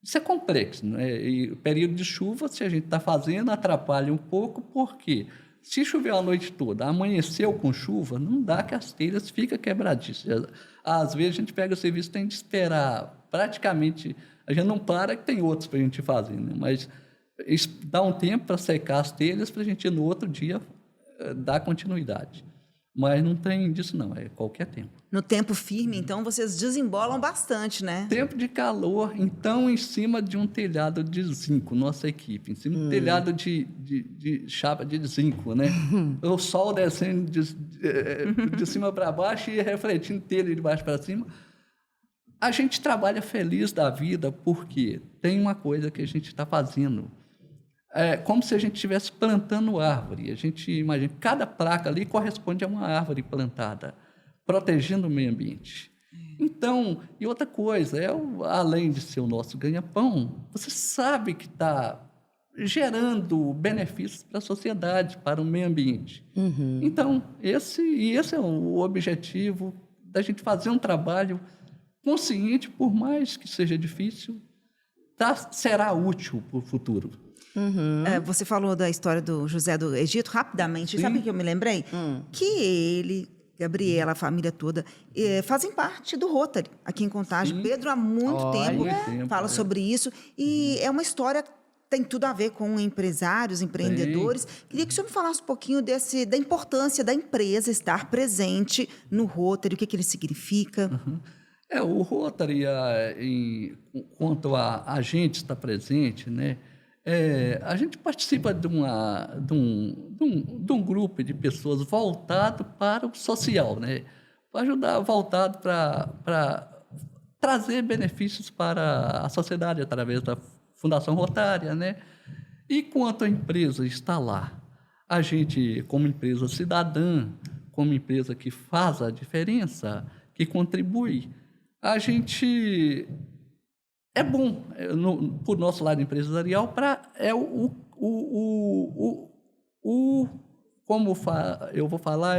D: Isso é complexo, né? E o período de chuva, se a gente está fazendo, atrapalha um pouco, porque se chover a noite toda, amanheceu com chuva, não dá que as telhas ficam quebradiças. Às vezes a gente pega o serviço, tem de esperar praticamente, a gente não para que tem outros para a gente fazer, né? Mas dá um tempo para secar as telhas para a gente no outro dia dar continuidade. Mas não tem disso não, é qualquer tempo.
B: No tempo firme, então, vocês desembolam bastante, né?
D: Tempo de calor, então, em cima de um telhado de zinco, nossa equipe, em cima de um telhado de chapa de zinco, né? O sol descendo de cima para baixo e refletindo telha de baixo para cima. A gente trabalha feliz da vida porque tem uma coisa que a gente está fazendo. É como se a gente estivesse plantando árvore. A gente imagina, cada placa ali corresponde a uma árvore plantada, protegendo o meio ambiente. Então, e outra coisa, além de ser o nosso ganha-pão, você sabe que está gerando benefícios para a sociedade, para o meio ambiente. Então, esse é o objetivo da gente fazer um trabalho consciente, por mais que seja difícil, será útil para o futuro.
B: Você falou da história do José do Egito, rapidamente.
D: Sim.
B: Sabe o que eu me lembrei? Que ele, Gabriela, a família toda, fazem parte do Rotary, aqui em Contagem.
D: Sim.
B: Pedro, há muito tempo, fala sobre isso. E é uma história que tem tudo a ver com empresários, empreendedores.
D: Sim.
B: Queria que o senhor me falasse um pouquinho da importância da empresa estar presente no Rotary, o que ele significa.
D: O Rotary, quanto a gente estar presente, né? A gente participa de um grupo de pessoas voltado para o social, né? Para ajudar, voltado para trazer benefícios para a sociedade através da Fundação Rotária, né? E quanto a empresa está lá, a gente, como empresa cidadã, como empresa que faz a diferença, que contribui, a gente... É bom, por nosso lado empresarial, eu vou falar,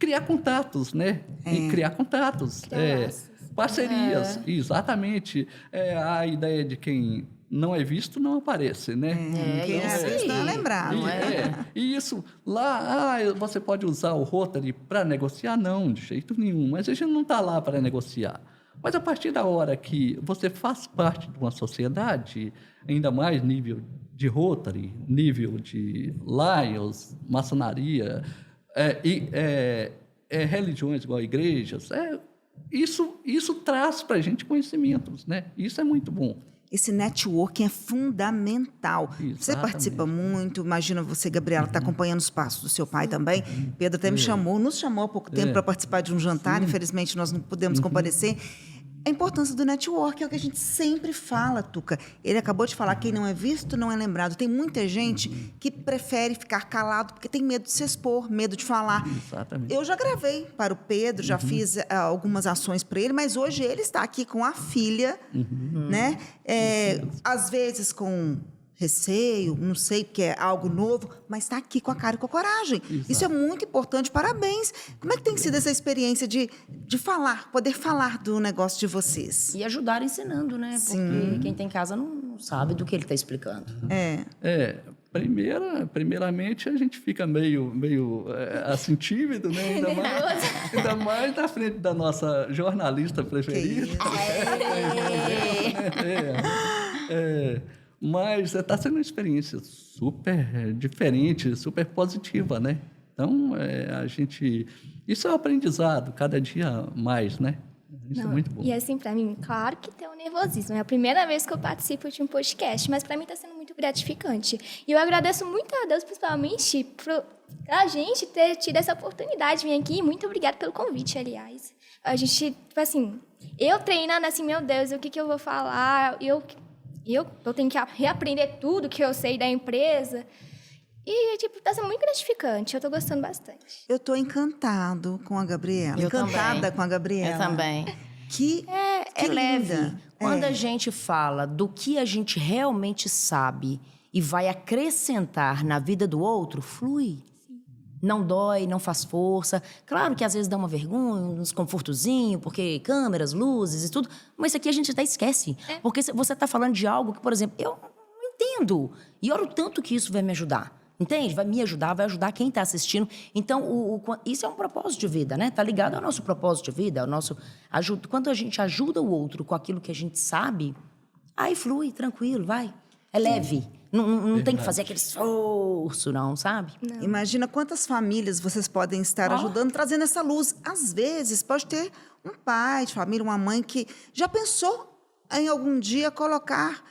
D: criar contatos, né? E criar contatos, parcerias, exatamente. A ideia de quem não é visto não aparece, né?
B: Quem não é visto não é lembrado.
D: E isso, lá, você pode usar o Rotary para negociar? Não, de jeito nenhum, mas a gente não está lá para negociar. Mas a partir da hora que você faz parte de uma sociedade, ainda mais nível de Rotary, nível de Lions, maçonaria, religiões igual igrejas, isso traz para a gente conhecimentos, né? Isso é muito bom.
B: Esse networking é fundamental.
D: Exatamente.
B: Você participa muito, imagina você, Gabriela, está acompanhando os passos do seu pai também. Pedro até nos chamou há pouco tempo para participar de um jantar, infelizmente nós não pudemos comparecer. A importância do network é o que a gente sempre fala, Tuca. Ele acabou de falar, quem não é visto não é lembrado. Tem muita gente que prefere ficar calado porque tem medo de se expor, medo de falar.
D: Exatamente.
B: Eu já gravei para o Pedro, já fiz algumas ações para ele, mas hoje ele está aqui com a filha, né? Às vezes com receio, não sei, porque é algo novo, mas está aqui com a cara e com a coragem.
D: Exato.
B: Isso é muito importante, parabéns. Como é que tem sido essa experiência de falar, poder falar do negócio de vocês?
A: E ajudar ensinando, né? Porque quem tem casa não sabe do que ele está explicando.
D: Primeiramente, a gente fica meio assim, tímido, né? Ainda mais na frente da nossa jornalista preferida. Mas está sendo uma experiência super diferente, super positiva, né? Então, isso é um aprendizado, cada dia mais, né? Isso é muito bom.
C: E assim, para mim, claro que tem um nervosismo. É a primeira vez que eu participo de um podcast, mas para mim está sendo muito gratificante. E eu agradeço muito a Deus, principalmente, por a gente ter tido essa oportunidade de vir aqui. Muito obrigada pelo convite, aliás. A gente, tipo assim, eu treinando assim, meu Deus, o que eu vou falar? Eu tenho que reaprender tudo que eu sei da empresa. E, tipo, tá sendo muito gratificante. Eu tô gostando bastante.
B: Eu tô encantado com a Gabriela. Encantada com a Gabriela.
A: Eu também.
B: Que
A: leve.
B: linda.
A: Quando a gente fala do que a gente realmente sabe e vai acrescentar na vida do outro, flui. Não dói, não faz força. Claro que às vezes dá uma vergonha, um desconfortozinho, porque câmeras, luzes e tudo. Mas isso aqui a gente até esquece. Porque você tá falando de algo que, por exemplo, eu não entendo. E olha o tanto que isso vai me ajudar. Entende? Vai me ajudar, vai ajudar quem está assistindo. Então, isso é um propósito de vida, né? Tá ligado ao nosso propósito de vida, ao nosso... Quando a gente ajuda o outro com aquilo que a gente sabe, aí flui, tranquilo, vai. É leve. Não tem que fazer aquele esforço, não, sabe?
C: Não.
B: Imagina quantas famílias vocês podem estar ajudando, trazendo essa luz. Às vezes, pode ter um pai de família, uma mãe que já pensou em algum dia colocar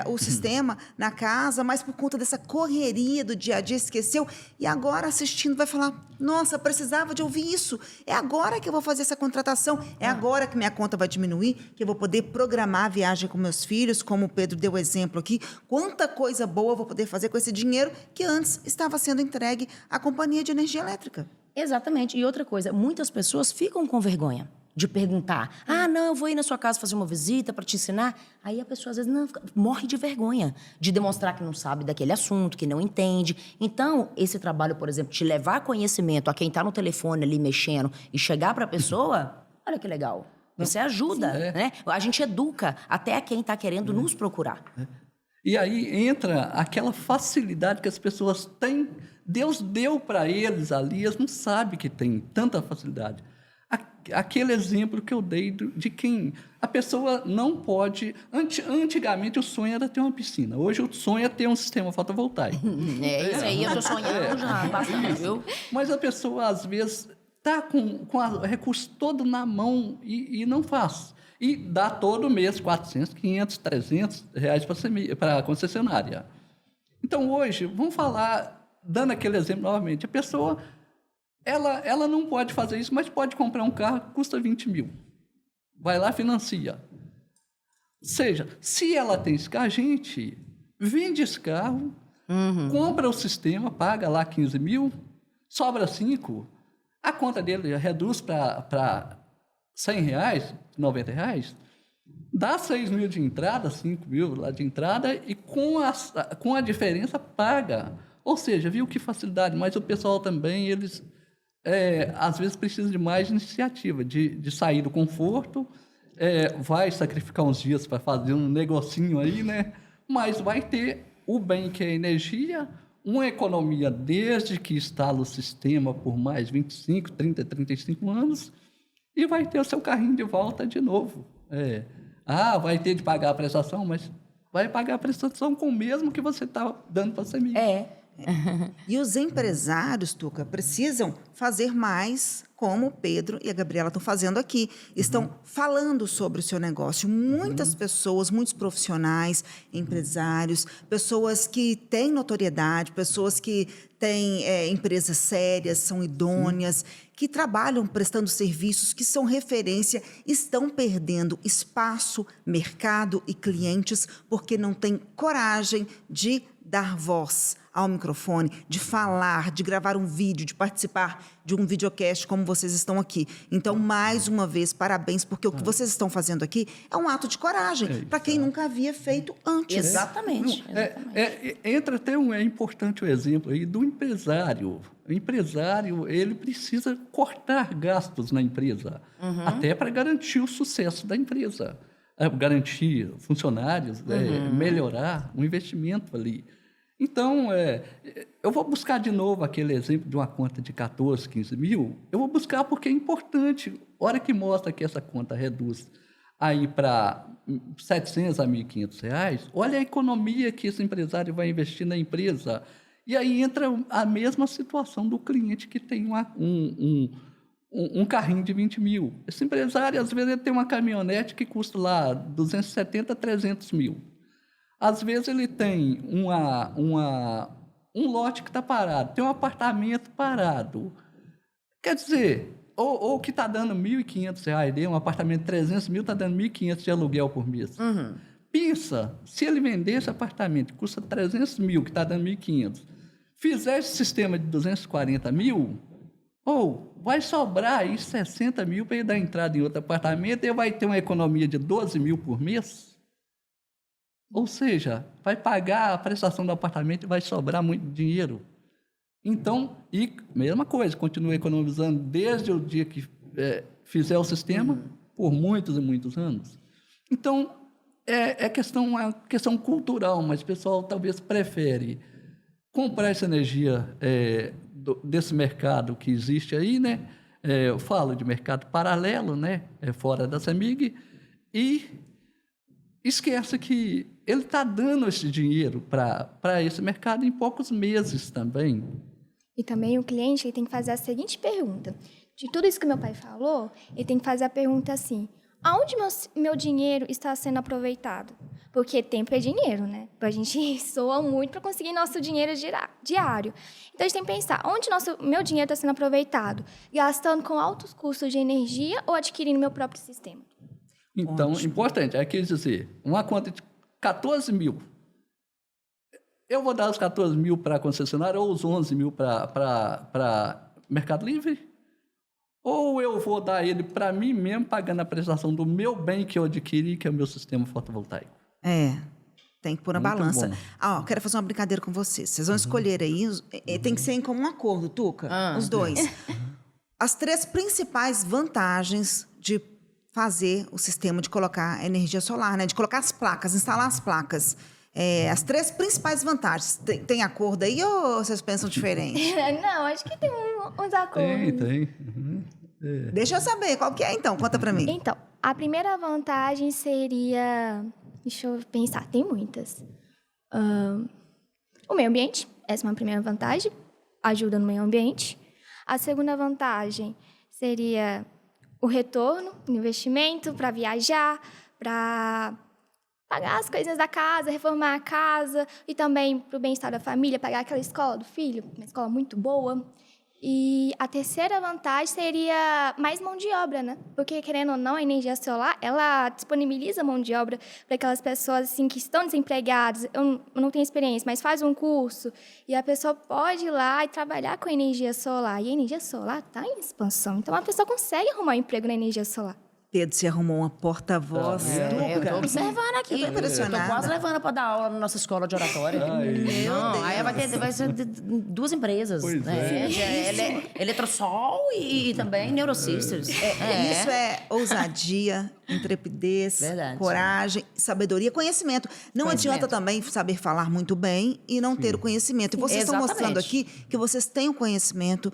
B: o sistema na casa, mas por conta dessa correria do dia a dia esqueceu. E agora, assistindo, vai falar, nossa, precisava de ouvir isso. É agora que eu vou fazer essa contratação. É agora que minha conta vai diminuir, que eu vou poder programar a viagem com meus filhos, como o Pedro deu o exemplo aqui. Quanta coisa boa eu vou poder fazer com esse dinheiro que antes estava sendo entregue à companhia de energia elétrica.
A: Exatamente. E outra coisa, muitas pessoas ficam com vergonha de perguntar. Não, eu vou ir na sua casa fazer uma visita para te ensinar. Aí a pessoa, às vezes, morre de vergonha de demonstrar que não sabe daquele assunto, que não entende. Então, esse trabalho, por exemplo, de levar conhecimento a quem está no telefone ali mexendo e chegar para a pessoa, olha que legal. Você ajuda, né? A gente educa até a quem está querendo nos procurar.
D: E aí entra aquela facilidade que as pessoas têm. Deus deu para eles ali, eles não sabem que tem tanta facilidade. Aquele exemplo que eu dei de quem a pessoa não pode... Antigamente o sonho era ter uma piscina. Hoje o sonho é ter um sistema fotovoltaico.
A: Isso aí, eu tô sonhando já bastante, viu?
D: Mas a pessoa, às vezes, está com o recurso todo na mão e não faz. E dá todo mês 400, 500, 300 reais para a concessionária. Então, hoje, vamos falar, dando aquele exemplo novamente, a pessoa... Ela não pode fazer isso, mas pode comprar um carro que custa 20 mil. Vai lá, financia. Ou seja, se ela tem esse carro, a gente vende esse carro, compra o sistema, paga lá 15 mil, sobra 5, a conta dele reduz para 100 reais, 90 reais, dá 6 mil de entrada, 5 mil lá de entrada, e com a diferença paga. Ou seja, viu que facilidade, mas o pessoal também, eles... às vezes precisa de mais iniciativa, de sair do conforto, vai sacrificar uns dias para fazer um negocinho aí, né? Mas vai ter o bem que é a energia, uma economia desde que instala o sistema por mais 25, 30, 35 anos e vai ter o seu carrinho de volta de novo. Vai ter de pagar a prestação, mas vai pagar a prestação com o mesmo que você está dando para a CEMIG.
B: E os empresários, Tuca, precisam fazer mais como o Pedro e a Gabriela estão fazendo aqui. Estão falando sobre o seu negócio. Muitas pessoas, muitos profissionais, empresários, pessoas que têm notoriedade, pessoas que têm empresas sérias, são idôneas, que trabalham prestando serviços, que são referência, estão perdendo espaço, mercado e clientes porque não têm coragem de dar voz ao microfone, de falar, de gravar um vídeo, de participar de um videocast como vocês estão aqui. Então, mais uma vez, parabéns, porque o que vocês estão fazendo aqui é um ato de coragem para quem nunca havia feito antes.
A: Exatamente.
D: Entra até é importante o exemplo aí do empresário. O empresário, ele precisa cortar gastos na empresa, até para garantir o sucesso da empresa, garantir funcionários, melhorar o investimento ali. Então, eu vou buscar de novo aquele exemplo de uma conta de 14, 15 mil. Eu vou buscar porque é importante. A hora que mostra que essa conta reduz aí para R$700 a R$1.500, olha a economia que esse empresário vai investir na empresa. E aí entra a mesma situação do cliente que tem um carrinho de 20 mil. Esse empresário, às vezes, ele tem uma caminhonete que custa lá 270, 300 mil. Às vezes, ele tem um lote que está parado, tem um apartamento parado. Quer dizer, ou que está dando R$1.500, um apartamento de 300 mil está dando R$1.500 de aluguel por mês. Pensa, se ele vender esse apartamento que custa 300 mil, que está dando 1.500, fizer esse sistema de 240 mil, vai sobrar aí 60 mil para ele dar entrada em outro apartamento, e vai ter uma economia de 12 mil por mês. Ou seja, vai pagar a prestação do apartamento e vai sobrar muito dinheiro. Então, e mesma coisa, continua economizando desde o dia que fizer o sistema, por muitos e muitos anos. Então, é uma questão cultural, mas o pessoal talvez prefere comprar essa energia desse mercado que existe aí, né? Eu falo de mercado paralelo, né? Fora da CEMIG, e esquece que ele está dando esse dinheiro para esse mercado em poucos meses também.
C: E também o cliente ele tem que fazer a seguinte pergunta. De tudo isso que meu pai falou, ele tem que fazer a pergunta assim: aonde meu dinheiro está sendo aproveitado? Porque tempo é dinheiro, né? A gente soa muito para conseguir nosso dinheiro diário. Então, a gente tem que pensar, onde meu dinheiro está sendo aproveitado? Gastando com altos custos de energia ou adquirindo meu próprio sistema?
D: Então, importante, é que dizer, uma conta de 14 mil. Eu vou dar os 14 mil para a concessionária ou os 11 mil para Mercado Livre? Ou eu vou dar ele para mim mesmo, pagando a prestação do meu bem que eu adquiri, que é o meu sistema fotovoltaico?
B: Tem que pôr na
D: Muito
B: balança.
D: bom.
B: Quero fazer uma brincadeira com vocês. Vocês vão escolher aí, tem que ser em comum acordo, Tuca, os dois. As 3 principais vantagens de fazer o sistema de colocar energia solar, né? De colocar as placas, instalar as placas. As 3 principais vantagens. Tem acordo aí ou vocês pensam diferente?
C: Não, acho que tem uns acordos.
D: Tem.
B: Deixa eu saber, qual que é então? Conta pra mim.
C: Então, a primeira vantagem seria... Deixa eu pensar, tem muitas. O meio ambiente, essa é uma primeira vantagem. Ajuda no meio ambiente. A segunda vantagem seria o retorno, o investimento para viajar, para pagar as coisas da casa, reformar a casa e também para o bem-estar da família, pagar aquela escola do filho, uma escola muito boa. E a terceira vantagem seria mais mão de obra, né? Porque, querendo ou não, a energia solar, ela disponibiliza mão de obra para aquelas pessoas assim, que estão desempregadas. Eu não tenho experiência, mas faz um curso e a pessoa pode ir lá e trabalhar com a energia solar. E a energia solar está em expansão, então a pessoa consegue arrumar um emprego na energia solar.
B: Pedro, você arrumou uma porta-voz.
A: Eu tô observando aqui.
B: Eu tô impressionada.
A: Tô quase levando para dar aula na nossa escola de oratória. Aí vai ser 2 empresas.
D: Pois
A: Eletrosol e também Neurosisters.
B: Isso é ousadia, intrepidez,
A: Verdade.
B: coragem, sabedoria, conhecimento. Não adianta também saber falar muito bem e não ter o conhecimento. E vocês estão mostrando aqui que vocês têm o conhecimento.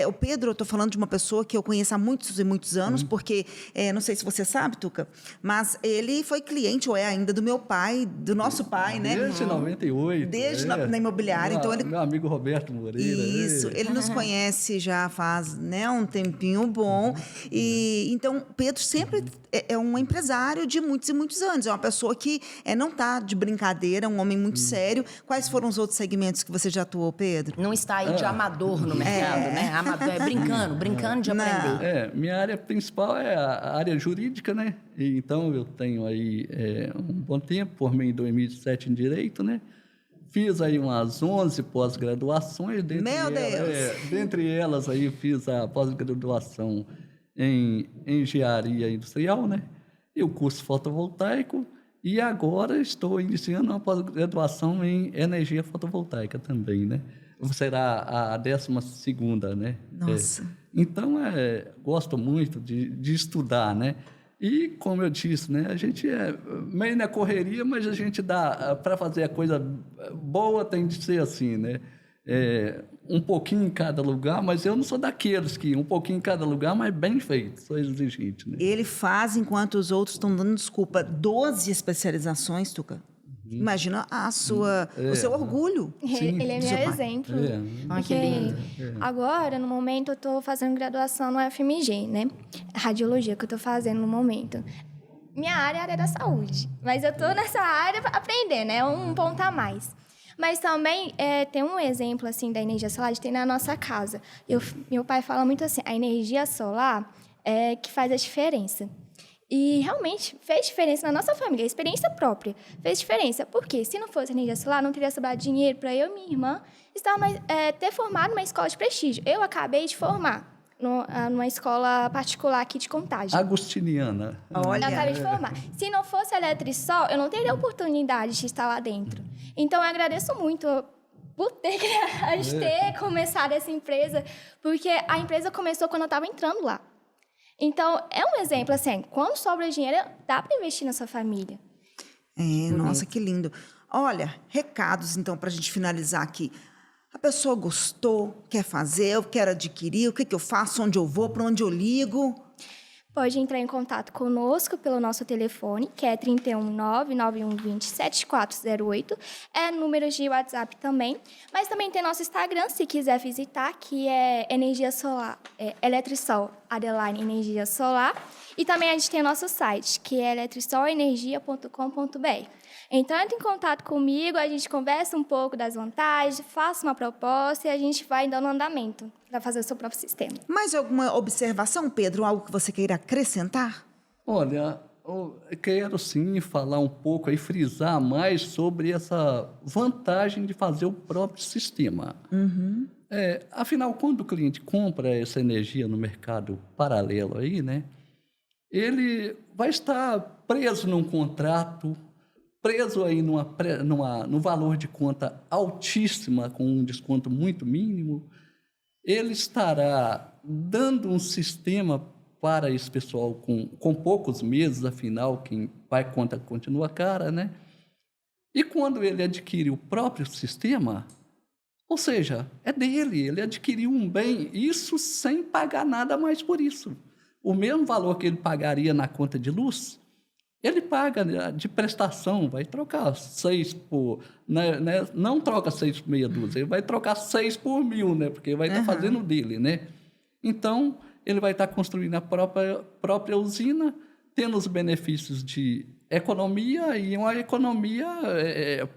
B: O Pedro, eu estou falando de uma pessoa que eu conheço há muitos e muitos anos, porque, não sei se você sabe, Tuca, mas ele foi cliente, ou é ainda, do meu pai, do nosso pai, né?
D: Desde 98.
B: Desde na imobiliária. Então ele...
D: Meu amigo Roberto Moreira.
B: Isso, ele nos conhece já faz, né, um tempinho bom. E então Pedro sempre é um empresário de muitos e muitos anos. É uma pessoa que não está de brincadeira, um homem muito sério. Quais foram os outros segmentos que você já atuou, Pedro?
A: Não está aí de amador no mercado, né? Brincando de aprender.
D: Minha área principal é a área jurídica, né? E, então, eu tenho aí um bom tempo, formei em 2007 em Direito, né? Fiz aí umas 11 pós-graduações.
B: Meu Deus!
D: Dentre elas, aí, fiz a pós-graduação em Engenharia Industrial, né? E o curso fotovoltaico. E agora estou iniciando uma pós-graduação em Energia Fotovoltaica também, né? Será a 12ª, né?
B: Nossa!
D: Então, gosto muito de estudar, né? E, como eu disse, né, a gente meio na correria, mas a gente dá... Para fazer a coisa boa tem de ser assim, né? um pouquinho em cada lugar, mas eu não sou daqueles que um pouquinho em cada lugar, mas bem feito, sou exigente, né?
B: Ele faz enquanto os outros estão dando desculpa. 12 especializações, Tuca. Imagina o seu orgulho.
C: Ele é meu exemplo.
A: Ai, que lindo.
C: Agora, no momento, eu estou fazendo graduação no FMG, né? Radiologia que eu estou fazendo no momento. Minha área é a área da saúde, mas eu estou nessa área para aprender, né? Um ponto a mais. Mas também tem um exemplo assim da energia solar de ter na nossa casa. Meu pai fala muito assim, a energia solar é que faz a diferença. E realmente fez diferença na nossa família, a experiência própria fez diferença. Porque se não fosse energia solar, não teria sobrado dinheiro para eu e minha irmã ter formado numa escola de prestígio. Eu acabei de formar numa escola particular aqui de Contagem.
D: Agostiniana.
B: Olha.
C: Eu acabei de formar. Se não fosse a Eletrisol, eu não teria a oportunidade de estar lá dentro. Então, eu agradeço muito por a gente ter começado essa empresa, porque a empresa começou quando eu estava entrando lá. Então, é um exemplo, assim, quando sobra dinheiro, dá para investir na sua família.
B: Nossa, que lindo. Olha, recados, então, para a gente finalizar aqui. A pessoa gostou, quer fazer, eu quero adquirir, o que eu faço, onde eu vou, para onde eu ligo?
C: Pode entrar em contato conosco pelo nosso telefone, que é 319-9120-7408. É número de WhatsApp também. Mas também tem nosso Instagram, se quiser visitar, que é Energia Solar, Eletrisol, _ Energia Solar. E também a gente tem o nosso site, que é eletrisolenergia.com.br. Então, entre em contato comigo, a gente conversa um pouco das vantagens, faça uma proposta e a gente vai dando andamento para fazer o seu próprio sistema.
B: Mais alguma observação, Pedro? Algo que você queira acrescentar?
D: Olha, eu quero sim falar um pouco aí, frisar mais sobre essa vantagem de fazer o próprio sistema. Afinal, quando o cliente compra essa energia no mercado paralelo aí, né, ele vai estar preso num contrato, preso aí no valor de conta altíssima, com um desconto muito mínimo. Ele estará dando um sistema para esse pessoal com poucos meses, afinal, quem vai conta continua cara, né? E quando ele adquire o próprio sistema, ou seja, é dele, ele adquiriu um bem, isso sem pagar nada mais por isso. O mesmo valor que ele pagaria na conta de luz, ele paga de prestação, vai trocar 6 por... Né, não troca 6 por meia dúzia, ele vai trocar 6 por 1.000, né, porque vai estar fazendo dele, né? Então, ele vai estar construindo a própria usina, tendo os benefícios de economia, e uma economia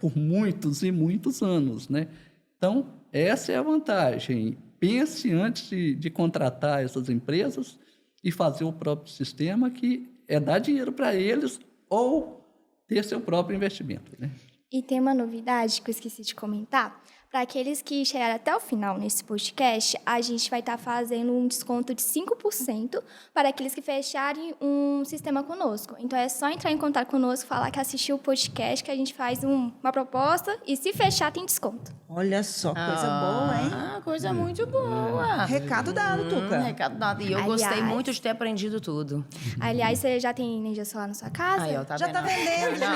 D: por muitos e muitos anos, né? Então, essa é a vantagem. Pense antes de contratar essas empresas e fazer o próprio sistema, que é dar dinheiro para eles ou ter seu próprio investimento, né?
C: E tem uma novidade que eu esqueci de comentar. Para aqueles que chegaram até o final nesse podcast, a gente vai estar fazendo um desconto de 5% para aqueles que fecharem um sistema conosco. Então, é só entrar em contato conosco, falar que assistiu o podcast, que a gente faz uma proposta e, se fechar, tem desconto.
B: Olha só, coisa boa, hein?
A: Coisa muito boa.
B: Recado dado, Tuca.
A: Recado dado. E eu gostei muito de ter aprendido tudo.
C: Aliás, você já tem energia solar na sua casa?
A: Aí, ó, tá
B: Já
A: vendo?
B: tá vendendo, gente.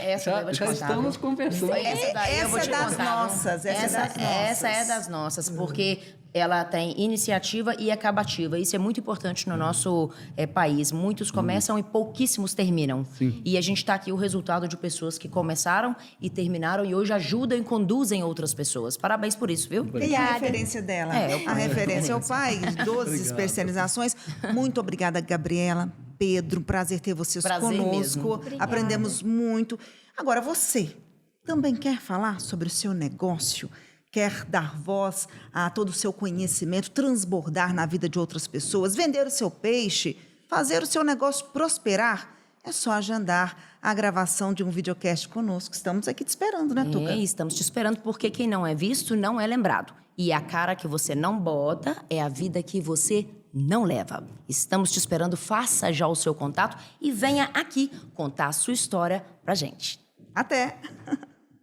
A: Essa eu vou te
D: Já
A: contar,
D: estamos
A: viu?
D: conversando.
A: Essa eu vou
B: Essa
A: te
B: é das
A: contar, viu?
B: nossas.
A: Essa é das nossas, porque ela tem iniciativa e acabativa. Isso é muito importante no nosso país. Muitos começam e pouquíssimos terminam.
D: Sim.
A: E a gente está aqui o resultado de pessoas que começaram e terminaram e hoje ajudam e conduzem outras pessoas. Parabéns por isso, viu?
B: E a referência dela? A referência é o pai, 12 especializações. Muito obrigada, Gabriela, Pedro. Prazer ter vocês conosco. Aprendemos muito. Agora, você também quer falar sobre o seu negócio? Quer dar voz a todo o seu conhecimento, transbordar na vida de outras pessoas, vender o seu peixe, fazer o seu negócio prosperar? É só agendar a gravação de um videocast conosco. Estamos aqui te esperando, né, Tuca?
A: Estamos te esperando, porque quem não é visto não é lembrado. E a cara que você não bota é a vida que você não leva. Estamos te esperando, faça já o seu contato e venha aqui contar a sua história pra gente.
B: Até!